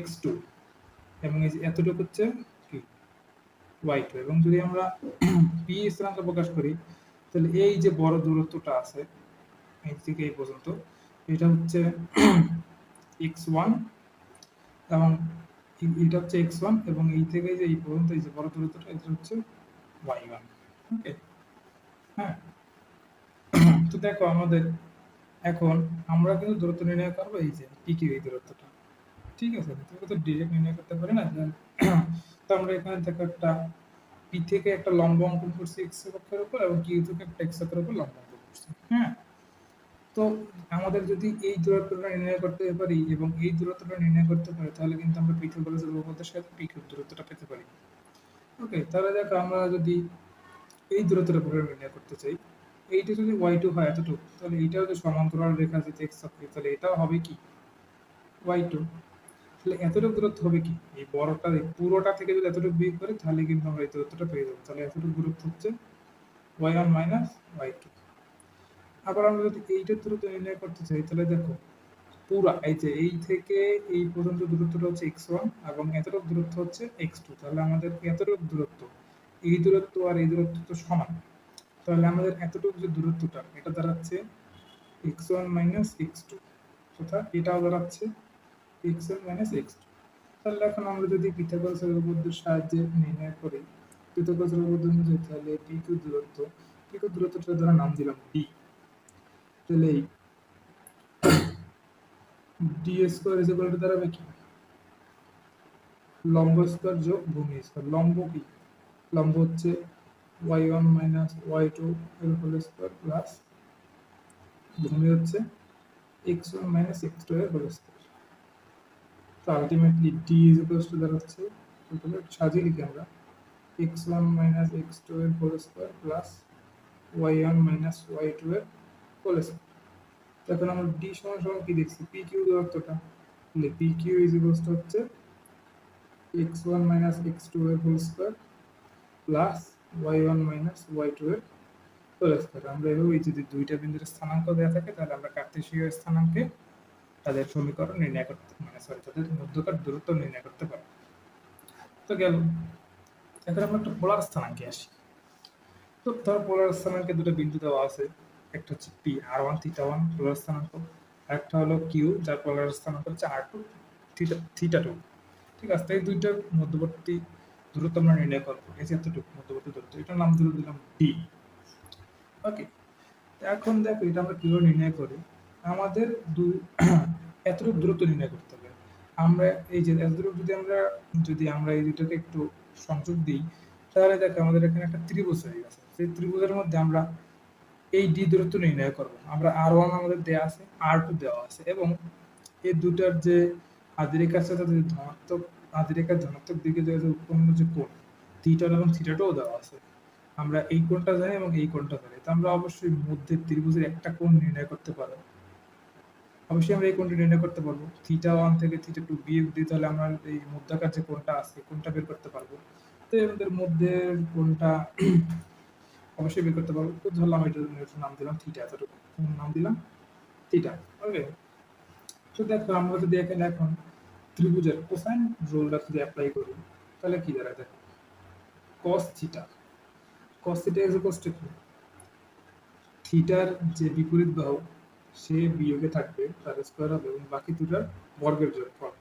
x2 এবং এই যে এতটুকু হচ্ছে কি y2। এবং যদি আমরা পি স্থানাঙ্ক প্রকাশ করি তাহলে এই যে বড় দূরত্বটা আছে এই থেকে এই পর্যন্ত এটা হচ্ছে x1 এবং এটা হচ্ছে x1 এবং এই থেকে যে এই পর্যন্ত এই যে বড় দূরত্বটা এটা হচ্ছে y1। ওকে, হ্যাঁ। তো দেখো আমাদের এখন আমরা কিন্তু দূরত্ব নির্ণয় করবো এই যে p কিউ, এই দূরত্বটা, ঠিক আছে? তুমি তো ডাইরেক্ট নির্ণয় করতে পারি না। তো আমরা এখানে দেখো একটা p থেকে একটা লম্ব অঙ্কন করছি x অক্ষের উপর এবং q থেকে একটা x অক্ষের উপর লম্ব অঙ্কন করছি। হ্যাঁ, তো আমাদের যদি এই দূরত্বটা নির্ণয় করতে পারি এবং এই দূরত্বটা নির্ণয় করতে পারি তাহলে কিন্তু আমরা পিথাগোরাসের উপপাদ্যের সাথে p কিউ দূরত্বটা পেতে পারি। ওকে, তাহলে দেখো আমরা যদি এই দূরত্বটা পুরো নির্ণয় করতে চাই, এইটা যদি y2 হয় এতটুকু, তাহলে এইটাও যে সমান্তরাল রেখা আছে x অক্ষে, তাহলে এটাও হবে কি y2। তাহলে এতটুকু দূরত্ব হবে কি, এই বড়টা পুরোটা থেকে যদি এতটুকু বিয়োগ করি তাহলে কিন্তু আমরা এই দূরত্বটা পেয়ে যাবো। তাহলে এতটুকু দূরত্ব হচ্ছে y1 মাইনাস y2। আবার আমরা যদি এইটার দূরত্ব নির্ণয় করতে চাই তাহলে দেখো পুরা এই যে এই থেকে এই পর্যন্ত দূরত্বটা হচ্ছে x1 এবং এতটুকু দূরত্ব হচ্ছে x2। তাহলে আমাদের এতটুকু দূরত্ব, এই দূরত্ব আর এই দূরত্ব তো সমান, তাহলে আমাদের এতটুকু যে দূরত্বটা এটা দাঁড়াচ্ছে x1 মাইনাস x2 তথা এটাও দাঁড়াচ্ছে x1 মাইনাস x2। তাহলে এখন আমরা যদি পিথাগোরাসের উপপাদ্যের সাহায্যে নির্ণয় করি পিথাগোরাসের উপপাদ্য অনুযায়ী, তাহলে পিকিউ দূরত্বটা ধরে নাম দিলাম d। তাহলে D square is equal two দাঁড়াবে কি লম্ব স্কোয়ার যোগ ভূমি স্কোয়ার। লম্ব কি? লম্ব হচ্ছে y1 মাইনাস y2 এর হোল স্কোয়ার প্লাস ভূমি হচ্ছে x1 মাইনাস x2 এর হোল স্কোয়ার। তো ultimately D is equal two দাঁড়াচ্ছে, তাহলে সাজিয়ে লিখি আমরা x1 মাইনাস x2 এর whole square plus y1 minus y2 এর হোল স্কোয়ার। এখন আমরা ডি সমান সমান কি দেখছি, পি কিউ দূরত্বটা, তাহলে P Q is equal to হচ্ছে x1 মাইনাস x2 এর whole square plus y1 minus y2 এর হোল স্কোয়ার। আমরা এভাবে যদি দুইটা বিন্দুর স্থানাঙ্ক দেওয়া থাকে তাহলে আমরা কার্তেশীয় স্থানাঙ্কে তাদের সমীকরণ নির্ণয় করতে, মানে সরি তাদের মধ্যকার দূরত্ব নির্ণয় করতে পারবো। তো গেল। এখন আমরা একটা পোলার স্থানাঙ্কে আসি। তো ধর পোলার স্থানাঙ্কে দুটো বিন্দু দেওয়া আছে, একটা হচ্ছে P R one theta one পোলার স্থানাঙ্ক, আরেকটা হলো কিউ যার পোলার স্থানাঙ্ক হচ্ছে আর টু থিটা টু। ঠিক আছে, এই দুইটার মধ্যবর্তী দূরত্ব আমরা নির্ণয় করবো, এই যে এতটুকু মধ্যবর্তী দূরত্ব, এটার নাম দিলাম ডি। ওকে, এখন দেখো এটা আমরা কিভাবে নির্ণয় করি। আমাদের এতটুকু দূরত্ব নির্ণয় করতে হবে। আমরা এই যে এতটুকু যদি আমরা এই দুটোকে একটু সংযোগ দিই, তাহলে দেখো আমাদের এখানে একটা ত্রিভুজ হয়ে গেছে। সেই ত্রিভুজের মধ্যে আমরা এই ডি দূরত্ব নির্ণয় করবো। আমরা আর ওয়ান আমাদের দেওয়া আছে, আর টু দেওয়া আছে, এবং এই দুটার যে আদিরেখার সাথে যদি ধনাত্মক আদিরেখার ধনাত্মক দিকে যে উৎপন্ন যে কোণ থিটা এবং থিটা টুও দেওয়া আছে। আমরা এই কোণটা জানি এবং এই কোণটা জানি, তো আমরা অবশ্যই মধ্যে ত্রিভুজের একটা কোণ নির্ণয় করতে পারবো। অবশ্যই আমরা এই কোণটা নির্ণয় করতে পারবো। থিটা ওয়ান থেকে থিটা টু বিয়োগ দিই, তাহলে আমরা এই মধ্যাকার যে কোণটা আছে কোণটা বের করতে পারবো। তো আমাদের মধ্যের কোণটা অবশ্যই বের করতে পারবো। তো ধরলাম এটার নাম দিলাম থিটা, এতটুকু নাম দিলাম থিটা। ওকে, তো দেখো আমরা যদি এখানে এখন ত্রিভুজের কোসাইন রুলটা যদি অ্যাপ্লাই করি, তাহলে কি দাঁড়ায় দেখো, cos theta is equal to কি, থিটার যে বিপরীত বাহু সে বিয়োগে থাকবে, তার স্কোয়ার হবে, এবং বাকি দুটার বর্গের যোগফল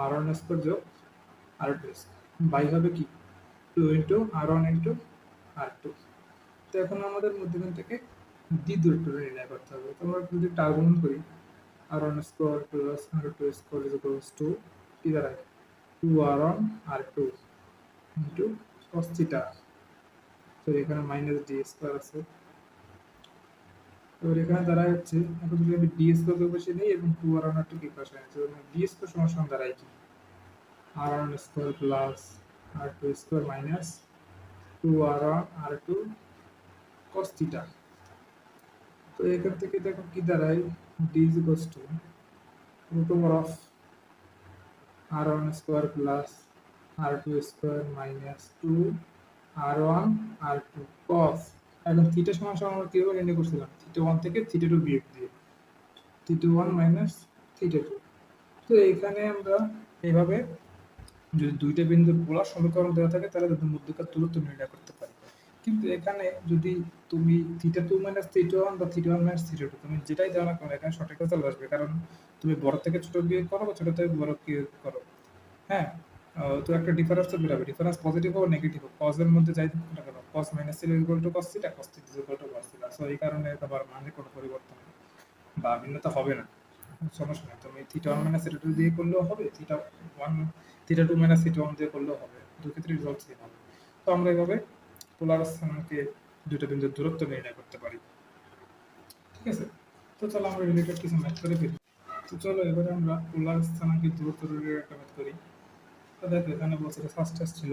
আর ওয়ান স্কোয়ার যোগ আর টু স্কোয়ার বাই হবে কি 2 ইন্টু আর ওয়ান ইন্টু আর টু। তো এখন আমাদের মধ্যখান থেকে ডি দূরত্ব নির্ণয় করতে হবে। তো আমরা যদি একটা আর্গুমেন্ট করি, R one square plus R two square is equals to কি দাঁড়ায় 2 আর ওয়ান আর টু ইন্টু cos থিটা। তো এখানে মাইনাস ডি স্কোয়ার আছে, এবার এখানে দাঁড়ায় হচ্ছে, এখন যদি আমি ডি স্কোয়ার বসে নিই এবং 2 আর ওয়ান আর টু কি পাশে আছে, ডি স্কোয়ার সমান সমান দাঁড়ায় কি আর ওয়ান স্কোয়ার প্লাস আর টু স্কোয়ার মাইনাস 2 আর ওয়ান আর টু cos থিটা। তো এখান থেকে দেখো কি দাঁড়ায়, d is equals to root over of r one square plus R two square minus 2 R one R two cos। এখন theta সমান সমান আমরা কিভাবে নির্ণয় করছিলাম, থিটা ওয়ান থেকে থিটা টু বিয়োগ দিয়ে theta one minus theta two. তো এখানে আমরা এইভাবে যদি দুইটা বিন্দুর পোলার সমীকরণ দেওয়া থাকে তাহলে তাদের মধ্যকার দূরত্ব নির্ণয় করতে পারি। কিন্তু এখানে যদি তুমি theta two minus theta one বা theta one minus theta two তুমি যেটাই দেওয়া না কেন, এখানে সঠিক রেজাল্ট আসবে, কারণ তুমি বড় থেকে ছোট বিয়োগ করো বা ছোট থেকে বড় বিয়োগ করো। হ্যাঁ, তো একটা ডিফারেন্স তো বেরোবে, ডিফারেন্স পজিটিভ হোক নেগেটিভ হোক, কজ এর মধ্যে যাই থাকুক না কেন, cos minus theta equal to cos theta, cos theta equal to cos theta. So এই কারণে আবার মানে কোনো পরিবর্তন বা ভিন্নতা হবে না, সমস্যা নেই। তুমি theta one minus theta two দিয়ে করলেও হবে, theta two minus theta one দিয়ে করলেও হবে, দুই ক্ষেত্রে রেজাল্ট সেম হবে। তো আমরা এভাবে পোলার স্থানাঙ্কে দুটো বিন্দুর দূরত্ব নির্ণয় করতে পারি। ঠিক আছে, তো চলো আমরা রিলেটেড কিছু ম্যাথ করে ফেলি। তো চলো এবারে আমরা পোলার স্থানাঙ্কে দূরত্ব রিলেটেড একটা ম্যাথ করি। তো দেখো এখানে বলছে ফার্স্ট টেস্ট ছিল,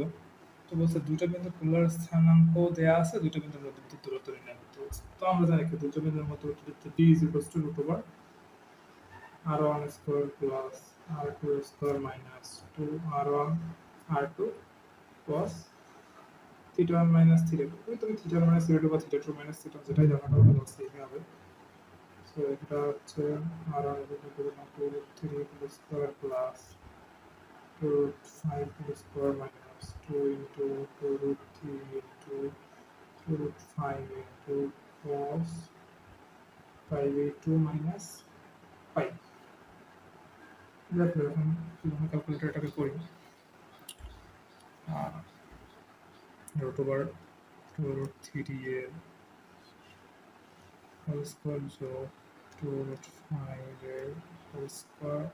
তো বলছে দুটো বিন্দুর পোলার স্থানাঙ্ক দেয়া আছে, দুটো বিন্দুর মধ্যবর্তী দূরত্ব নির্ণয় করতে বলছে। তো আমরা জানি কি দুটো বিন্দুর মধ্যবর্তী দূরত্ব d is equals to root over r1 square plus r2 square minus 2 r1 r2 cos theta 1 minus theta 2। তুমি theta 1 minus theta 2 বা theta 2 minus theta যেটাই জানো না কেন সেমই হবে। সো এটা হচ্ছে r1 root 3 whole square plus 2 root 5 whole square minus 2 into 2 root 3 into 2 root 5 into cos 5a2 minus 5। দেখো এখন আমি ক্যালকুলেটরটাকে করি, রুট ওভার 2 root 3 এর হোল স্কোয়ার যোগ 2 root 5 এর whole square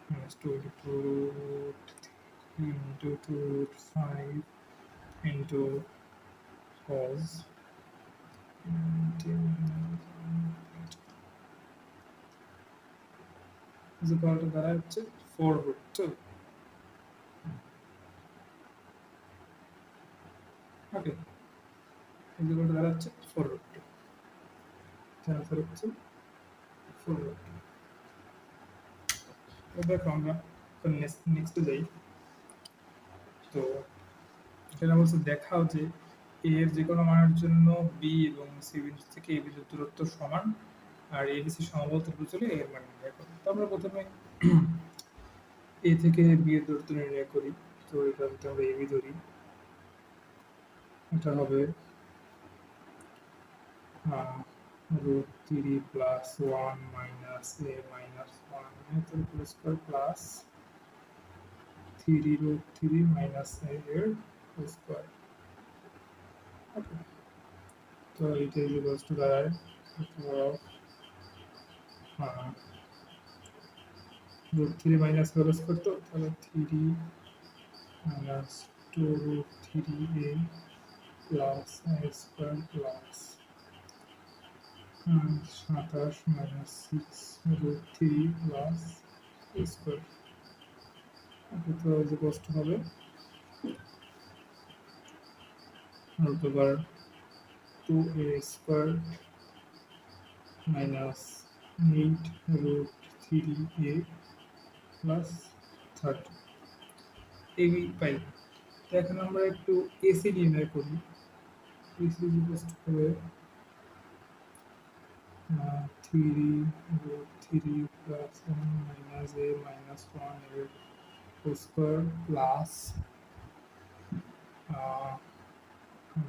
minus 22 root 3 into 2 root 5 into cos is equal to দ্বারা হচ্ছে 4 root 2. Okay, is equal to দ্বারা হচ্ছে 4 root 2. আনসার হচ্ছে 4 root 2. এবার আমরা নেক্সট যাই। তো এখানে বলছে দেখাও যে এ এর যে কোনো মানের জন্য বি এবং সি বিন্দু থেকে এ বিন্দুর দূরত্ব সমান আর এবিসি সমবাহু ত্রিভুজ হলে এর মান নির্ণয় করো। তো আমরা প্রথমে এ থেকে বি এর দূরত্ব নির্ণয় করি। তো এটা যদি আমরা এবি ধরি, এটা হবে root 3 plus 1 minus a minus 1 এর whole square plus 3 root 3 minus a এর হোল স্কয়ার। ওকে, তো এটা ইকুয়ালস টু দাঁড়ায় root 3 minus হোল স্কয়ার, তো তাহলে 3 minus 2 root 3a plus a square plus 27 minus 6 root 3 plus a square। ওকে, তো is equals to হবে root over 2a square minus 8 root 3a plus 30 AB পাই। তো এখন আমরা একটু এসি নির্ণয় করি। এসি ইকুয়ালস টু হবে 3 root 3 plus 1 minus a minus 1 এর whole square plus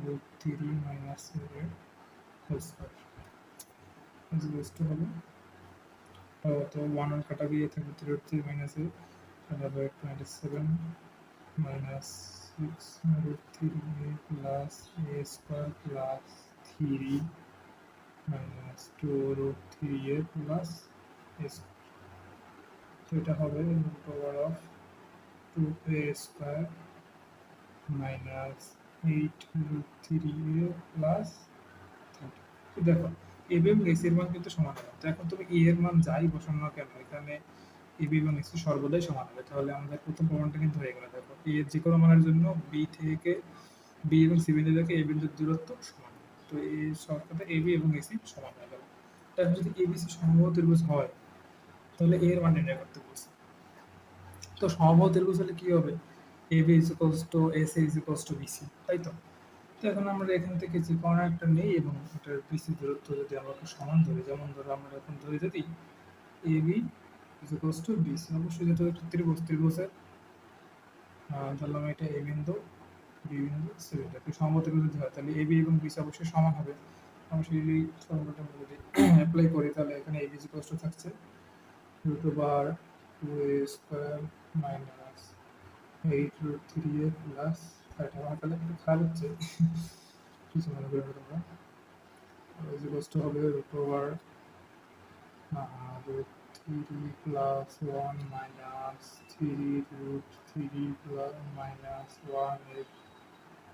root 3 minus a এর হোল স্কয়ার ইকুয়ালস টু হবে তো 1 আর কাটা গিয়ে থাকবে 3 root 3 minus a, তাহলে হবে 27 minus 6 root 3a plus a square plus 3 minus 2 root 3a plus a square। তো এটা হবে root over of 2a square minus 8 root 3a plus 30। তো দেখো এবি এবং এসি এর মান কিন্তু সমান হবে। তো এখন তুমি এ এর মান যাই বসানো না কেন, এখানে এবি এবং এসি সর্বদাই সমান হবে। তাহলে আমাদের প্রথম প্রমাণটা কিন্তু হয়ে গেল। দেখো এ এর যে কোনো মানের জন্য বি থেকে বি এবং সি বিন্দু থেকে এ বিন্দুর দূরত্ব সমান। তো এই শর্ততে এবি এবং এসি সমান হয়ে গেল। এখন যদি এবিসি সমবাহু ত্রিভুজ হয় তাহলে এ এর মান নির্ণয় করতে বলছে। তো সমবাহু ত্রিভুজ হলে কি হবে? AB is equals to AC is equals to BC, তাই তো? তো এখন আমরা এখান থেকে যে কোনো একটা নেই এবং এটার বিসি দূরত্ব যদি আমরা সমান ধরি, যেমন ধরো আমরা এখন ধরে যদি AB is equals to BC, অবশ্যই যেটা একটা ত্রিভুজের ধরলাম এটা এ বিন্দু বি বিন্দু সি বিন্দু, একটি সমবাহু ত্রিভুজ যদি হয় তাহলে এবি এবং বিসি অবশ্যই সমান হবে। আমরা সেই ফর্মুলাটা যদি অ্যাপ্লাই করি তাহলে এখানে এবি ইজ ইকুয়ালস টু থাকছে root over 2a square minus 8 root 3a plus 30। আমার তাহলে একটু খারাপ হচ্ছে, কিছু মনে করবে তোমরা। is equals to হবে root over root 3 plus 1 minus 3 root 3 plus minus 1 এর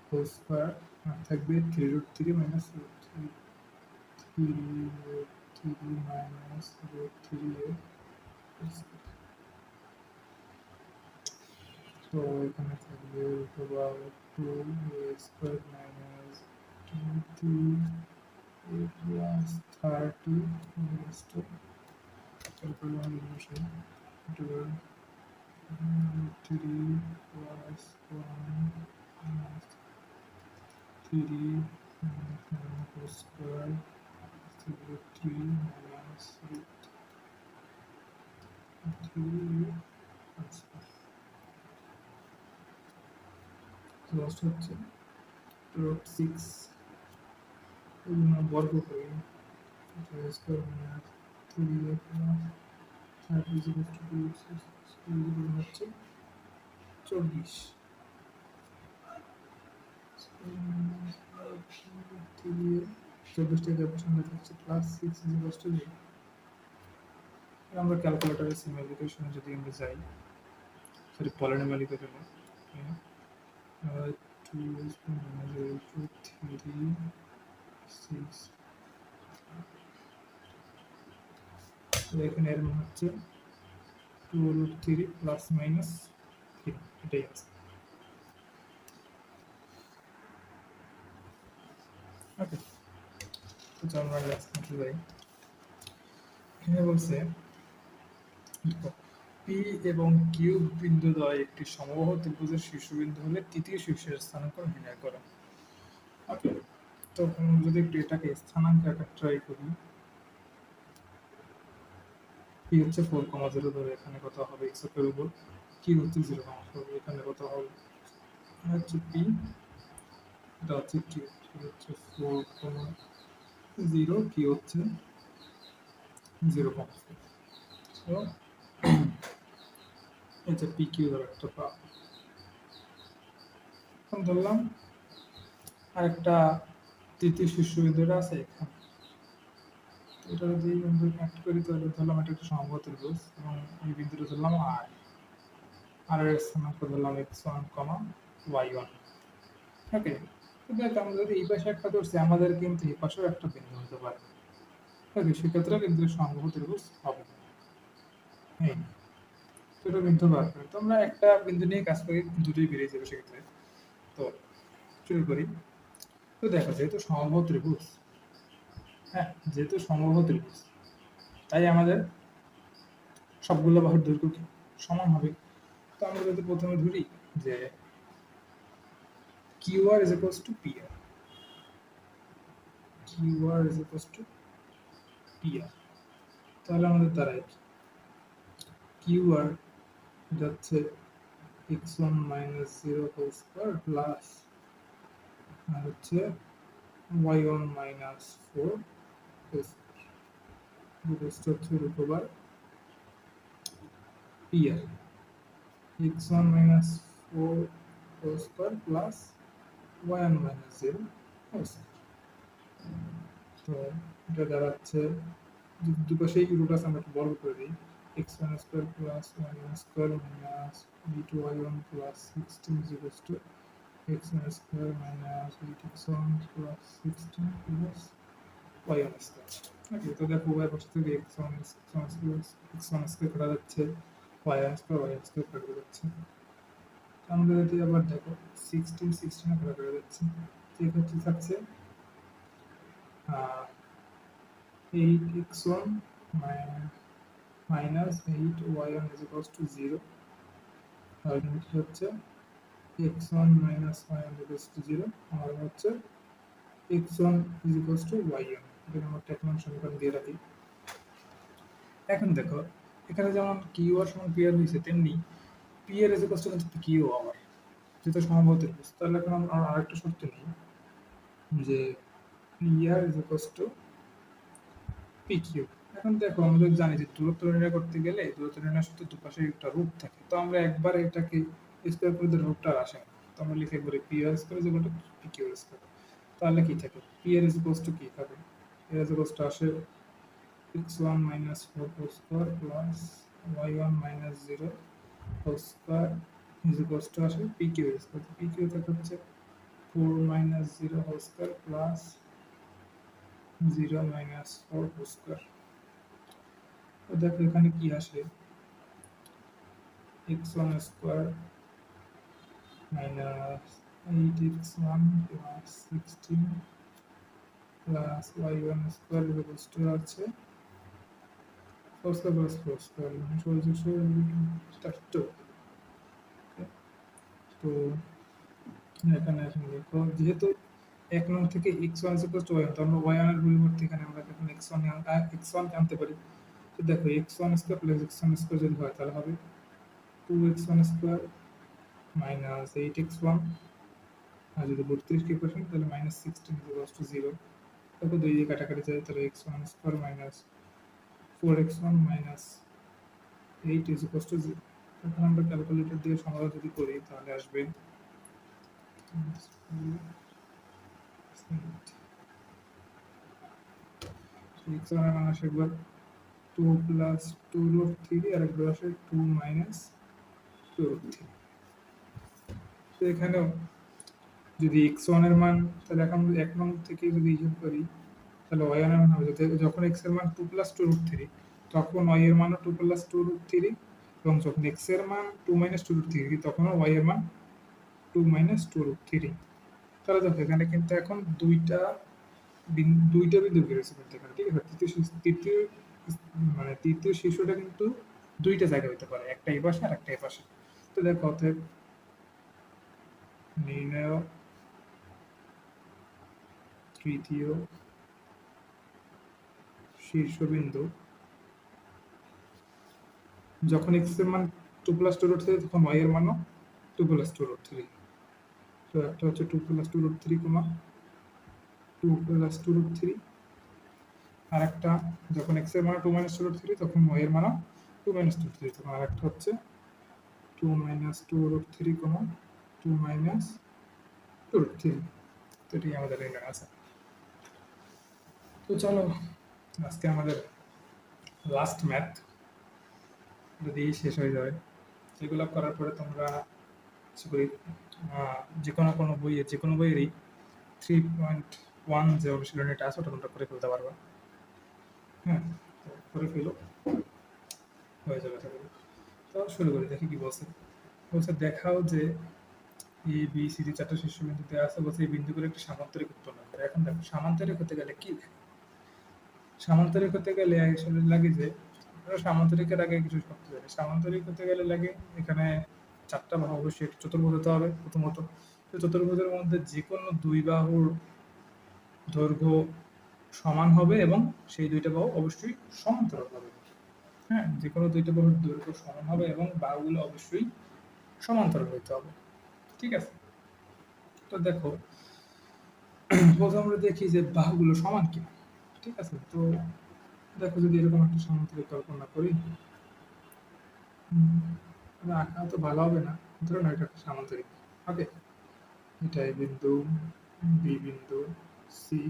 whole square থাকবে 3 root 3 minus root 3 root 3 minus root 3 এর whole square। তো এখানে থাকবে root over 2a square minus 20a plus 30 equals to calculate equation root over 3 plus 1 minus 3 whole square root 3 minus root 3 whole square। Lost হচ্ছে root 6 বর্গ করি square minus 3a plus 30 is equal to 2 হচ্ছে 24। 24 থেকে অপশনটা থাকছে plus 6 is equal to 0। আমরা ক্যালকুলেটরের সিম্পলিফিকেশনে যদি আমরা যাই, সরি পলিনোমিয়াল ইকুয়েশনে, টু থ্রি সিক্স, এখানে এর মান হচ্ছে 2√3 প্লাস মাইনাস 3, এটাই আছে। ওকে, তো আমরা নেক্সট যাই। এখানে বলছে পি এবং কিউ বিন্দুদ্বয় একটি সমবাহু ত্রিভুজের শীর্ষবিন্দু হলে তৃতীয় শীর্ষের স্থানাঙ্ক নির্ণয় করো। ওকে, তো যদি একটু এটাকে স্থানাঙ্ক আকার ট্রাই করি, পি হচ্ছে 4,0 ধরে, এখানে কত হবে x অক্ষের উপর, কিউ হচ্ছে 0,4, এখানে কত হবে হচ্ছে পি, এটা হচ্ছে কিউ, হচ্ছে 4,0, কিউ হচ্ছে 0,4, তো এই যে পি কিউ ধরে একটা পা। এখন ধরলাম আরেকটা তৃতীয় শীর্ষবিন্দুটা আছে এখানে, এটা যদি বিন্দু কানেক্ট করি তাহলে ধরলাম এটা একটা সমবাহু ত্রিভুজ এবং এই বিন্দুটা ধরলাম আর, আর এর স্থানাঙ্ক ধরলাম x1, y1। ওকে, তো দেখ আমরা যদি এই পাশে একটা ধরছি, আমাদের কিন্তু এই পাশেও একটা বিন্দু হতে পারে। ওকে, সেক্ষেত্রে কিন্তু সমবাহু ত্রিভুজ হবে। হ্যাঁ, তো এটা বিন্দু বার করি, তো আমরা একটা বিন্দু নিয়ে কাজ করি, দুটোই বেরিয়ে যাবে সেক্ষেত্রে। তো শুরু করি। তো দেখো যেহেতু সমবাহু ত্রিভুজ, হ্যাঁ যেহেতু সমবাহু ত্রিভুজ, তাই আমাদের সবগুলো বাহুর দৈর্ঘ্য কি সমান হবে। তো আমরা যদি প্রথমে ধরি যে QR is equals to PR, QR is equals to PR, তাহলে আমাদের দাঁড়ায় QR এটা হচ্ছে x1 minus 0 whole square plus আর হচ্ছে y1 minus 4 whole square, যেটা হচ্ছে root over PR, x1 minus 4 whole square plus y1 minus 0 whole square। তো এটা দাঁড়াচ্ছে দুপাশেই রুট আছে, আমরা একটু বর্গ করে দিই, x1 square plus y1 square minus b2y1 plus 16 is equals to x1 square minus 8x1 plus 16 plus y1 square. Okay, তো দেখো উভয় পাশ থেকে x1 স্কয়ার কাটা যাচ্ছে, y1 স্কয়ার কাটা যাচ্ছে। আমরা যদি আবার দেখো 16 কাটা যাচ্ছে, সেক্ষেত্রে থাকছে 8x1 minus 8y1 is equals to 0, আর লিমিট হচ্ছে x1 minus y1 is equals to 0, আর হচ্ছে x1 is equals to y1, এখানে আমরা টেকনোন সমীকরণ দিয়ে রাখি। এখন দেখো এখানে যেমন QR সমান PR হয়েছে, তেমনি PR is equals to QQ আবার, যেটা সমবাহু ত্রিভুজ। তাহলে এখন আমরা আরেকটা শর্ত নিই যে PR is equals to PQ। এখন দেখো আমরা জানি যে দূরত্ব নির্ণয় করতে গেলে দূরত্ব নির্ণয়ের সাথে দুপাশে একটা রূপ থাকে, তো আমরা একবার এটাকে স্কয়ার করে দিলে রূপটা আসে না, তো আমরা লিখে বলি PR square is equal two PQ square. তাহলে কি থাকে, PR ইজ ইকুয়াল টু কি থাকে, PR ইজ ইকুয়াল টু আসে x1 minus 4 whole square plus y1 minus 0 whole square is equals to আসে PQ স্কয়ার। PQ থেকে হচ্ছে 4 minus 0 whole square plus 0 minus 4 whole square। তো দেখো এখানে কি আসে, x1 square minus 8x1 plus 16 plus y1 square is equals to আছে 4 square plus 4 square, মানে 16 তো এখানে আসলে দেখো যেহেতু 1 নং থেকে x1 is equals to y1, তো আমরা y1 এর পরিবর্তে এখানে আমরা এখন x1 আনতে পারি। তো দেখো x1 square plus x1 square যদি হয় তাহলে হবে 2x1 স্কয়ার মাইনাস 8x1, আর যদি 32 কে পার্সেন্ট তাহলে মাইনাস 16 is equals to 0। তারপর 2 দিয়ে কাটাকাটি যায়, তাহলে x1 square minus 4x1 minus 8 is equals to 0। এখন আমরা ক্যালকুলেটর দিয়ে সমাধান যদি করি তাহলে আসবে x1 এর মান আসে একবার two plus two root three আর একবার আসে two minus two root three. তো এখানেও যদি এক্স ওয়ানের মান, তাহলে এখন এক নং থেকে যদি হিসাব করি তাহলে ওয়াই ওয়ানের মান হবে যখন এক্স এর মান two plus two root three তখন ওয়াই এর মানও two plus two root three, এবং যখন এক্স এর মান two minus two root three তখনও ওয়াই এর মান two minus two root three. তাহলে দেখো এখানে কিন্তু এখন দুইটা বিন্দু বেরোছে কিন্তু এখানে, ঠিক আছে। তৃতীয় মানে তৃতীয় শীর্ষটা কিন্তু দুইটা জায়গা হইতে পারে, একটা এই পাশে আর একটা এই পাশে। তো দেখো অতএব নির্ণয় তৃতীয় শীর্ষবিন্দু যখন এক্স এর মান two plus two root three তখন ওয়াই এর মানও two plus two root three. তো একটা হচ্ছে two plus two root three comma two plus two root three, আর একটা যখন এক্স এর মান two minus two root three তখন ওয়াই এর মানও টু মাইনাস টু থ্রি, তখন আর একটা হচ্ছে two minus two root three comma two minus two root three. তো এটাই আমাদের নির্ণয় আছে। তো চলো আজকে আমাদের লাস্ট ম্যাথ যদি শেষ হয়ে যাবে, সেগুলো করার পরে তোমরা আশা করি যে কোনো বইয়েরই 3.1 যে অনুশীলনীটা আছে ওটা তোমরা করে ফেলতে পারবা। হ্যাঁ, করে ফেলো, হয়ে যাবে আশা করি। তো শুরু করি, দেখি কি বলছে। দেখাও যে এ বি সি ডি চারটা শীর্ষবিন্দু দেওয়া আছে, বলছে এই বিন্দুগুলো একটি সামান্তরিক উৎপন্ন করে। এখন দেখো সামান্তরিক হতে গেলে কি লাগে? সামান্তরিক হতে গেলে আসলে লাগে যে সামান্তরিকের আগে কিছু শর্ত লাগে। সামান্তরিক হতে গেলে লাগে এখানে চারটা বাহু অবশ্যই একটি চতুর্ভুজ হতে হবে প্রথমত। চতুর্ভুজের মধ্যে যে কোনো দুই বাহুর দৈর্ঘ্য সমান হবে এবং সেই দুইটা বাহু অবশ্যই সমান্তরাল হবে। হ্যাঁ, যে কোনো দুইটা বাহুর দৈর্ঘ্য সমান হবে এবং বাহুগুলো অবশ্যই সমান্তরাল হইতে হবে, ঠিক আছে। তো দেখো প্রথমে আমরা দেখি যে বাহুগুলো সমান কিনা, ঠিক আছে। তো দেখো যদি এরকম একটা সামান্তরিক কল্পনা করি, আঁকা তো ভালো হবে না, ধরুন এটা একটা সামান্তরিক। ওকে, এটা এই বিন্দু, বি বিন্দু, সি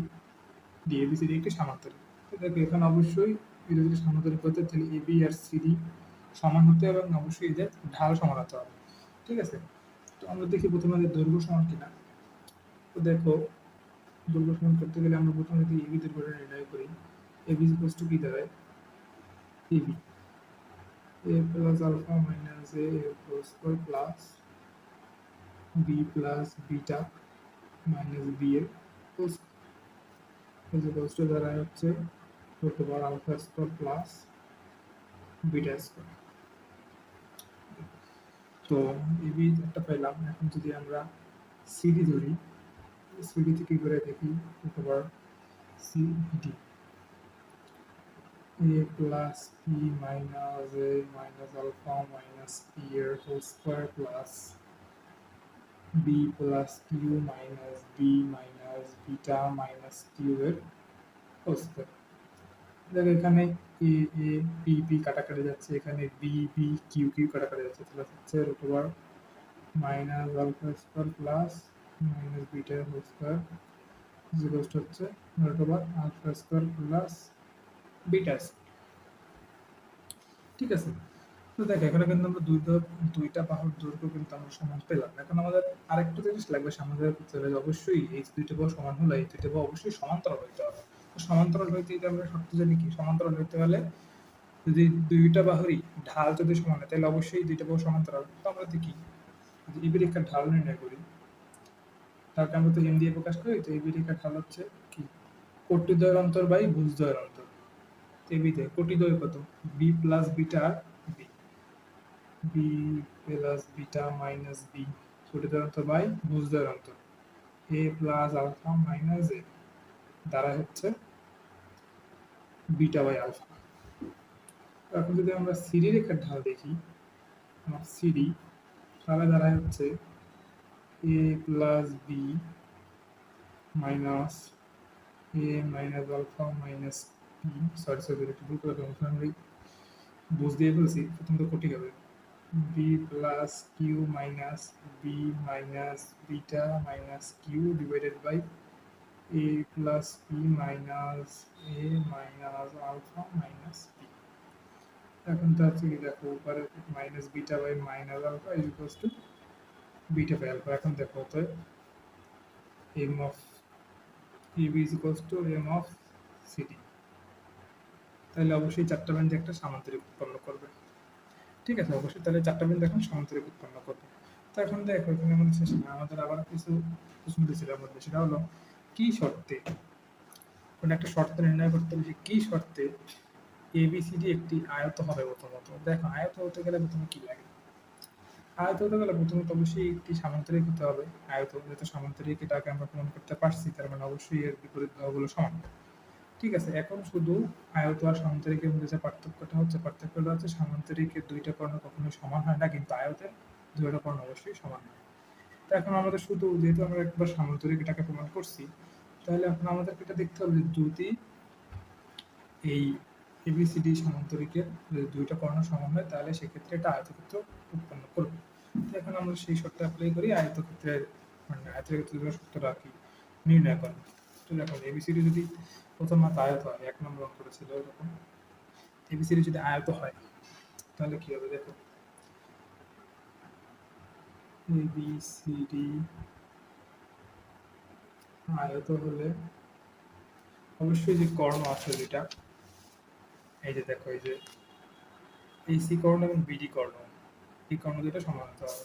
ডি, এ বি সি ডি একটি সামান্তরিক। দেখো এখানে অবশ্যই এটা যদি সামান্তরিক হতে তাহলে A B R C D সমান হতে হবে এবং অবশ্যই এদের ঢাল সমান হতে হবে, ঠিক আছে। তো আমরা দেখি প্রথমে এদের দৈর্ঘ্য সমান কিনা। তো দেখো দৈর্ঘ্য সমান করতে গেলে আমরা প্রথমে যদি এবি দৈর্ঘ্যটা নির্ণয় করি, এবি ইকুয়ালস টু কি দাঁড়ায়, AB a plus alpha minus a whole square plus b plus beta minus b এর whole square is equals to দাঁড়ায় হচ্ছে root over alpha square plus beta square। তো ab একটা পেলাম। এখন যদি আমরা cd ধরি, cd থেকে করে দেখি root over cd a plus p minus a minus alpha minus p এর whole square plus b plus q minus b minus beta minus q এর হোল স্কয়ার। দেখো এখানে a a p p কাটাকাটি যাচ্ছে, এখানে b b q q কাটাকাটি যাচ্ছে, তাহলে হচ্ছে root over minus alpha square plus minus beta whole square equals to হচ্ছে root over alpha square plus beta square, ঠিক আছে। তো দেখো এখানে কিন্তু আমরা দুইটা বাহুর দৈর্ঘ্য কিন্তু আমরা সমান পেলাম। এখন আমাদের আরেকটা জিনিস লাগবে সামান্তরাল করতে হলে, অবশ্যই এই দুইটা বাহু সমান হলে এই দুইটা বাহু অবশ্যই সমান্তরাল হইতে হবে। তো সমান্তরাল হইতে গেলে আমরা শর্ত জানি কি, সমান্তরাল হইতে হলে যদি দুইটা বাহুরই ঢাল যদি সমান হয় তাহলে অবশ্যই দুইটা বাহু সমান্তরাল। তো আমরা দেখি যদি এবি রেখার ঢাল নির্ণয় করি, তাহলে আমরা তো এম দিয়ে প্রকাশ করি। তো এবি রেখার ঢাল হচ্ছে কি, কোটিদ্বয়ের অন্তর বাই ভুজদ্বয়ের অন্তর। এবিতে কোটিদ্বয় কত, B plus beta B, B plus beta minus B কোটিদ্বয়ের অন্তর বাই ভুজদ্বয়ের অন্তর, A plus alpha minus A দ্বারা হচ্ছে বিটা বাই আলফা। এখন যদি আমরা সিডি রেখার ঢাল দেখি, সিডি তাহলে দ্বারা হচ্ছে A plus B minus A minus alpha minus B, sorry একটু ভুল করে ফেললাম, আমি বুঝ দিয়ে ফেলছি, প্রথম তো কোটি হবে b plus q minus b minus beta minus q divided by a plus b minus a minus alpha minus b। এখন তো হচ্ছে কি দেখো উপরে minus beta by minus alpha is equals to beta by alpha. এখন দেখো তো M of AB is equals to M of CD, তাহলে অবশ্যই চারটা বিন্দু একটা সামান্তরিক উৎপন্ন করবে। ঠিক আছে, অবশ্যই তাহলে চারটা বিন্দু এখন সামান্তরিক উৎপন্ন করবে। তো এখন দেখো এখানে আমাদের শেষ না, আমাদের আবার কিছু প্রশ্ন দিয়েছিল আমাদের, সেটা হলো কি শর্তে, কোনো একটা শর্ত নির্ণয় করতে হবে যে কি শর্তে এবিসিডি একটি আয়ত হবে। প্রথমত দেখো আয়ত হতে গেলে প্রথমে কি লাগে, আয়ত হতে গেলে প্রথমত অবশ্যই একটি সামান্তরিক হতে হবে। আয়ত যেহেতু সামান্তরিক, এটাকে আমরা প্রমাণ করতে পারছি, তার মানে অবশ্যই এর বিপরীত বাহুগুলো সমান। ঠিক আছে, এখন শুধু আয়ত আর সামান্তরিকের মধ্যে যে পার্থক্যটা হচ্ছে সামান্তরিকের দুইটা কর্ণ কখনোই সমান হয় না, কিন্তু আয়তের দুইটা কর্ণ অবশ্যই সমান হয়। তো এখন আমাদের শুধু যেহেতু আমরা একবার সামান্তরিক এটাকে প্রমাণ করছি, তাহলে এখন আমাদেরকে এটা দেখতে হবে যে যদি এই এবিসিডি সামান্তরিকের যদি দুইটা কর্ণ সমান হয়, তাহলে সেক্ষেত্রে এটা আয়তক্ষেত্র উৎপন্ন করবে। তো এখন আমরা সেই শর্ত অ্যাপ্লাই করি আয়তক্ষেত্রের, মানে আয়তের ক্ষেত্রে সূত্রটা কি নির্ণয় করব। তো দেখো এবিসিডি যদি প্রথম মাত্রা আয়ত হয়, এক নম্বর অঙ্কটা ছিল এরকম, এবিসিডি যদি আয়ত হয় তাহলে কি হবে দেখো, এবিসিডি আয়ত হলে অবশ্যই যে কর্ণ আছে যেটা, এই যে দেখো এই যে এই সি কর্ণ এবং বিডি কর্ণ, এই কর্ণ দুটো সমান হতে হবে।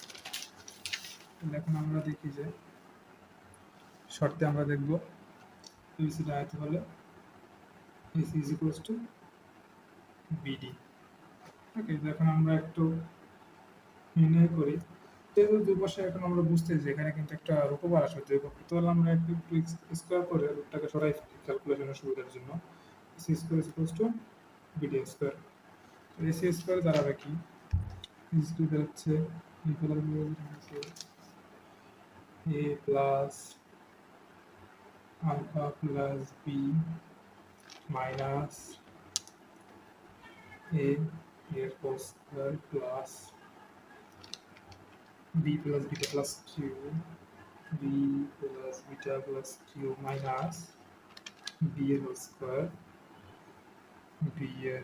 এখন আমরা দেখি যে শর্তে আমরা দেখব এবিসিডি আয়ত হলে AC is equals to BD। ওকে, এখন আমরা একটু নির্ণয় করি, যেহেতু দুই পাশে এখন আমরা বুঝতে যে এখানে কিন্তু একটা রূপবার আসবে দুই পক্ষে, তাহলে আমরা একটু স্কোয়ার করে রূপটাকে সরাই ক্যালকুলেশনের সুবিধার জন্য। AC square is equals to BD square. তো AC স্কোয়ার দাঁড়াবে কি, স্কোয়ার হচ্ছে A plus alpha plus B minus A এর whole square plus b plus beta plus q, b plus beta plus q minus b এর whole square, b এর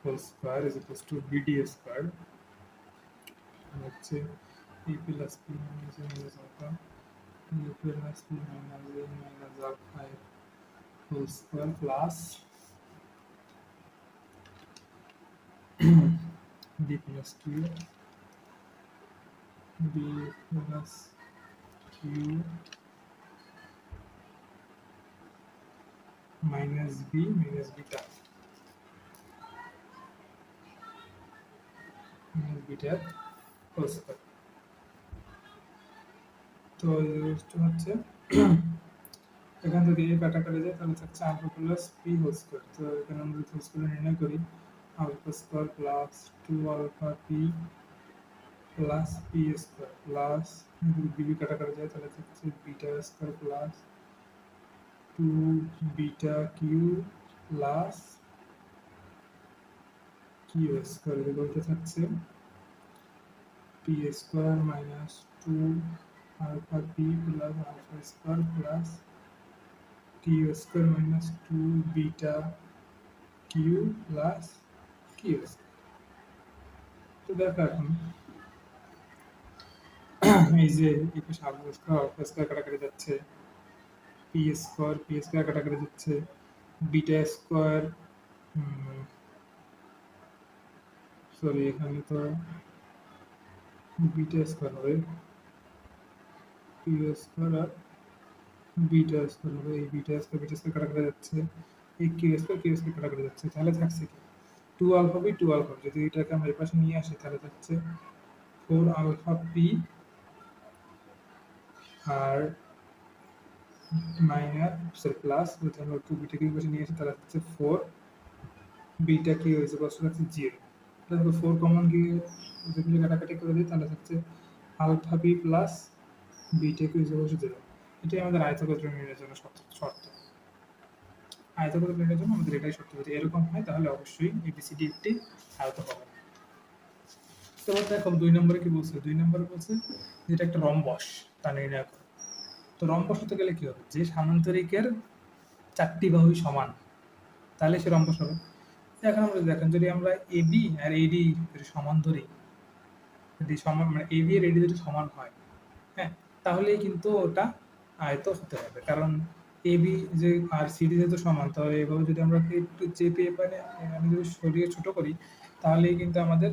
whole square is equals to bd square, হচ্ছে a plus b minus a minus alpha, a plus b minus a minus alpha এর whole square plus b plus q, b plus q minus b minus beta minus beta whole square। তো হচ্ছে এখান থেকে এ কাটাকাটি যায়, তাহলে থাকছে alpha plus p whole square. তো এখানে আমরা হোল স্কোয়ার নির্ণয় করি, alpha square plus 2 alpha p plus p square plus বিবি কাটাকাটি যায়, তাহলে থাকছে beta square plus 2 beta q plus q square বলতে থাকছে p square minus 2 alpha p plus alpha square plus q square minus 2 beta q plus q square. তো দেখো এখন এই যে একুশ আলফা স্কোয়ার কাটাকাটি যাচ্ছে, পি স্কোয়ার কাটাকাটি যাচ্ছে, বিটা স্কোয়ার সরি এখানে তো বিটা স্কোয়ার হবে, পি স্কোয়ার আর বিটা স্কোয়ার হবে, এই বিটা স্কোয়ার কাটাকাটি যাচ্ছে, এই কিউ স্কোয়ার কাটাকাটি যাচ্ছে, তাহলে থাকছে কি 2 আলফা বি 2 আলফা। যদি এটাকে আমরা এই পাশে নিয়ে আসি তাহলে থাকছে 4 alpha P R minus plus, যদি আমরা 2 বিটা কিউ পাশে নিয়ে আসি তাহলে হচ্ছে 4 beta q is equal to হচ্ছে 0। তাহলে 4 কমন গিয়ে যদি কাটাকাটি করে দিই তাহলে হচ্ছে alpha b plus beta q is equal to 0। এটাই আমাদের আয়তক্ষেত্র নির্ণয়ের জন্য শর্ত। আয়তক্ষেত্র নির্ণয়ের জন্য আমাদের এটাই শর্ত, যদি এরকম হয় তাহলে অবশ্যই এবিসিডি একটি আয়ত হবে। তো দেখো 2 নম্বরে কি বলছে, 2 নম্বরে বলছে যেটা একটা রম্বস তা নির্ণয় করো। তো রম্বস হতে গেলে কি হবে, যে সামান্তরিকের চারটি বাহুই সমান, তাহলে সে রম্বস হবে। এখন আমরা দেখেন যদি আমরা এবি আর এডি যদি সমান ধরি, যদি সমান মানে এবি আর এডি যদি সমান হয়, হ্যাঁ, তাহলেই কিন্তু ওটা আয়ত হতে হবে। কারণ এবি যে আর সিডি যেহেতু সমান, তাহলে এভাবে যদি আমরা একটু চেপে মানে আমি যদি সরিয়ে ছোট করি, তাহলেই কিন্তু আমাদের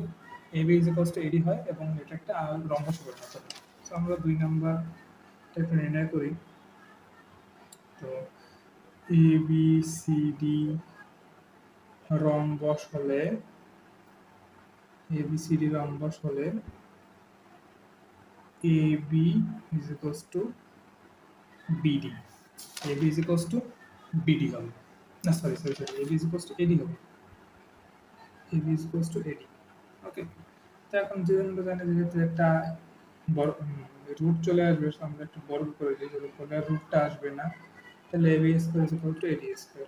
এবি ইজ ইকুয়ালস টু এডি হয় এবং এটা একটা রম্বসে পরিণত হয়। তো আমরা 2 নাম্বারটা একটু নির্ণয় করি। তো A B C D rhombus হলে, A B C D rhombus হলে A B is equals to BD, A B is equals to BD হবে, না sorry sorry sorry, A B is equals to AD হবে, A B is equals to AD. Okay, তো এখন যে আমরা জানি যেহেতু একটা বড় রুট চলে আসবে, so আমরা একটু বর্গ করে দিই, যদি পরে রুটটা আসবে না, তাহলে A B square is equal to AD square.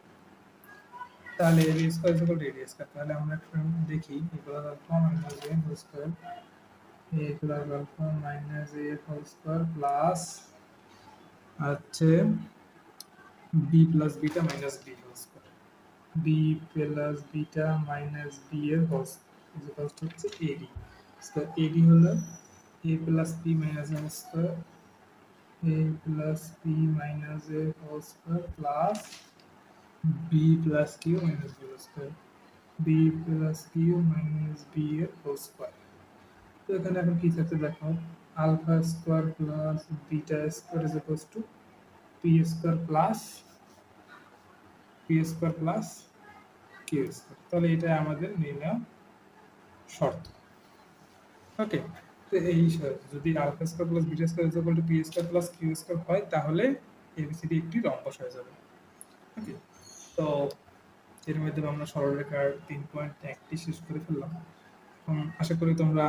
তাহলে A B square is equal to AD square, তাহলে আমরা একটু দেখি এগুলো alpha minus A whole square, A plus alpha minus A whole square plus হচ্ছে B plus beta minus B whole square, B plus beta minus B এর whole is equal to হচ্ছে AD. So AD হলো A plus B minus A square, a plus b minus a whole square plus b plus q minus b whole square, b plus q minus b এর whole square। তো এখানে এখন কি থাকছে দেখো, alpha square plus beta square is equals to p square plus q square. তাহলে এটা আমাদের নির্ণয় শর্ত। ওকে, তো এই যদি alpha square plus beta square is equal to p square plus q square হয়, তাহলে এবিসিডি একটি রম্বস হয়ে যাবে। ওকে, তো এর মাধ্যমে আমরা সরলরেখার 3.1টি শেষ করে ফেললাম। এখন আশা করি তোমরা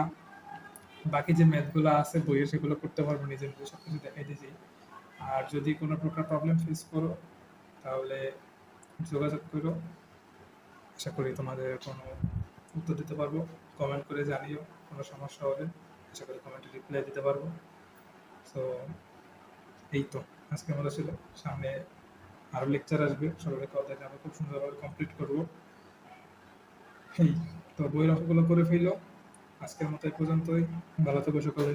বাকি যে ম্যাথগুলো আছে বইয়ে সেগুলো করতে পারবো, নিজের নিজে সব কিছু দেখাই দিয়েছি। আর যদি কোনো প্রকার প্রবলেম ফেস করো তাহলে যোগাযোগ করো, আশা করি তোমাদের কোনো উত্তর দিতে পারবো। কমেন্ট করে জানিও কোনো সমস্যা হলে, আশা করি কমেন্টে রিপ্লাই দিতে পারবো। সো এই তো আজকে আমাদের ছিল, সামনে আরও লেকচার আসবে, সরলরেখা অধ্যায়টা আমরা খুব সুন্দরভাবে কমপ্লিট করবো। এই তো বইয়ের অঙ্কগুলো করে ফেলো, আজকের মতো এই পর্যন্তই। ভালো থেকো সকলে।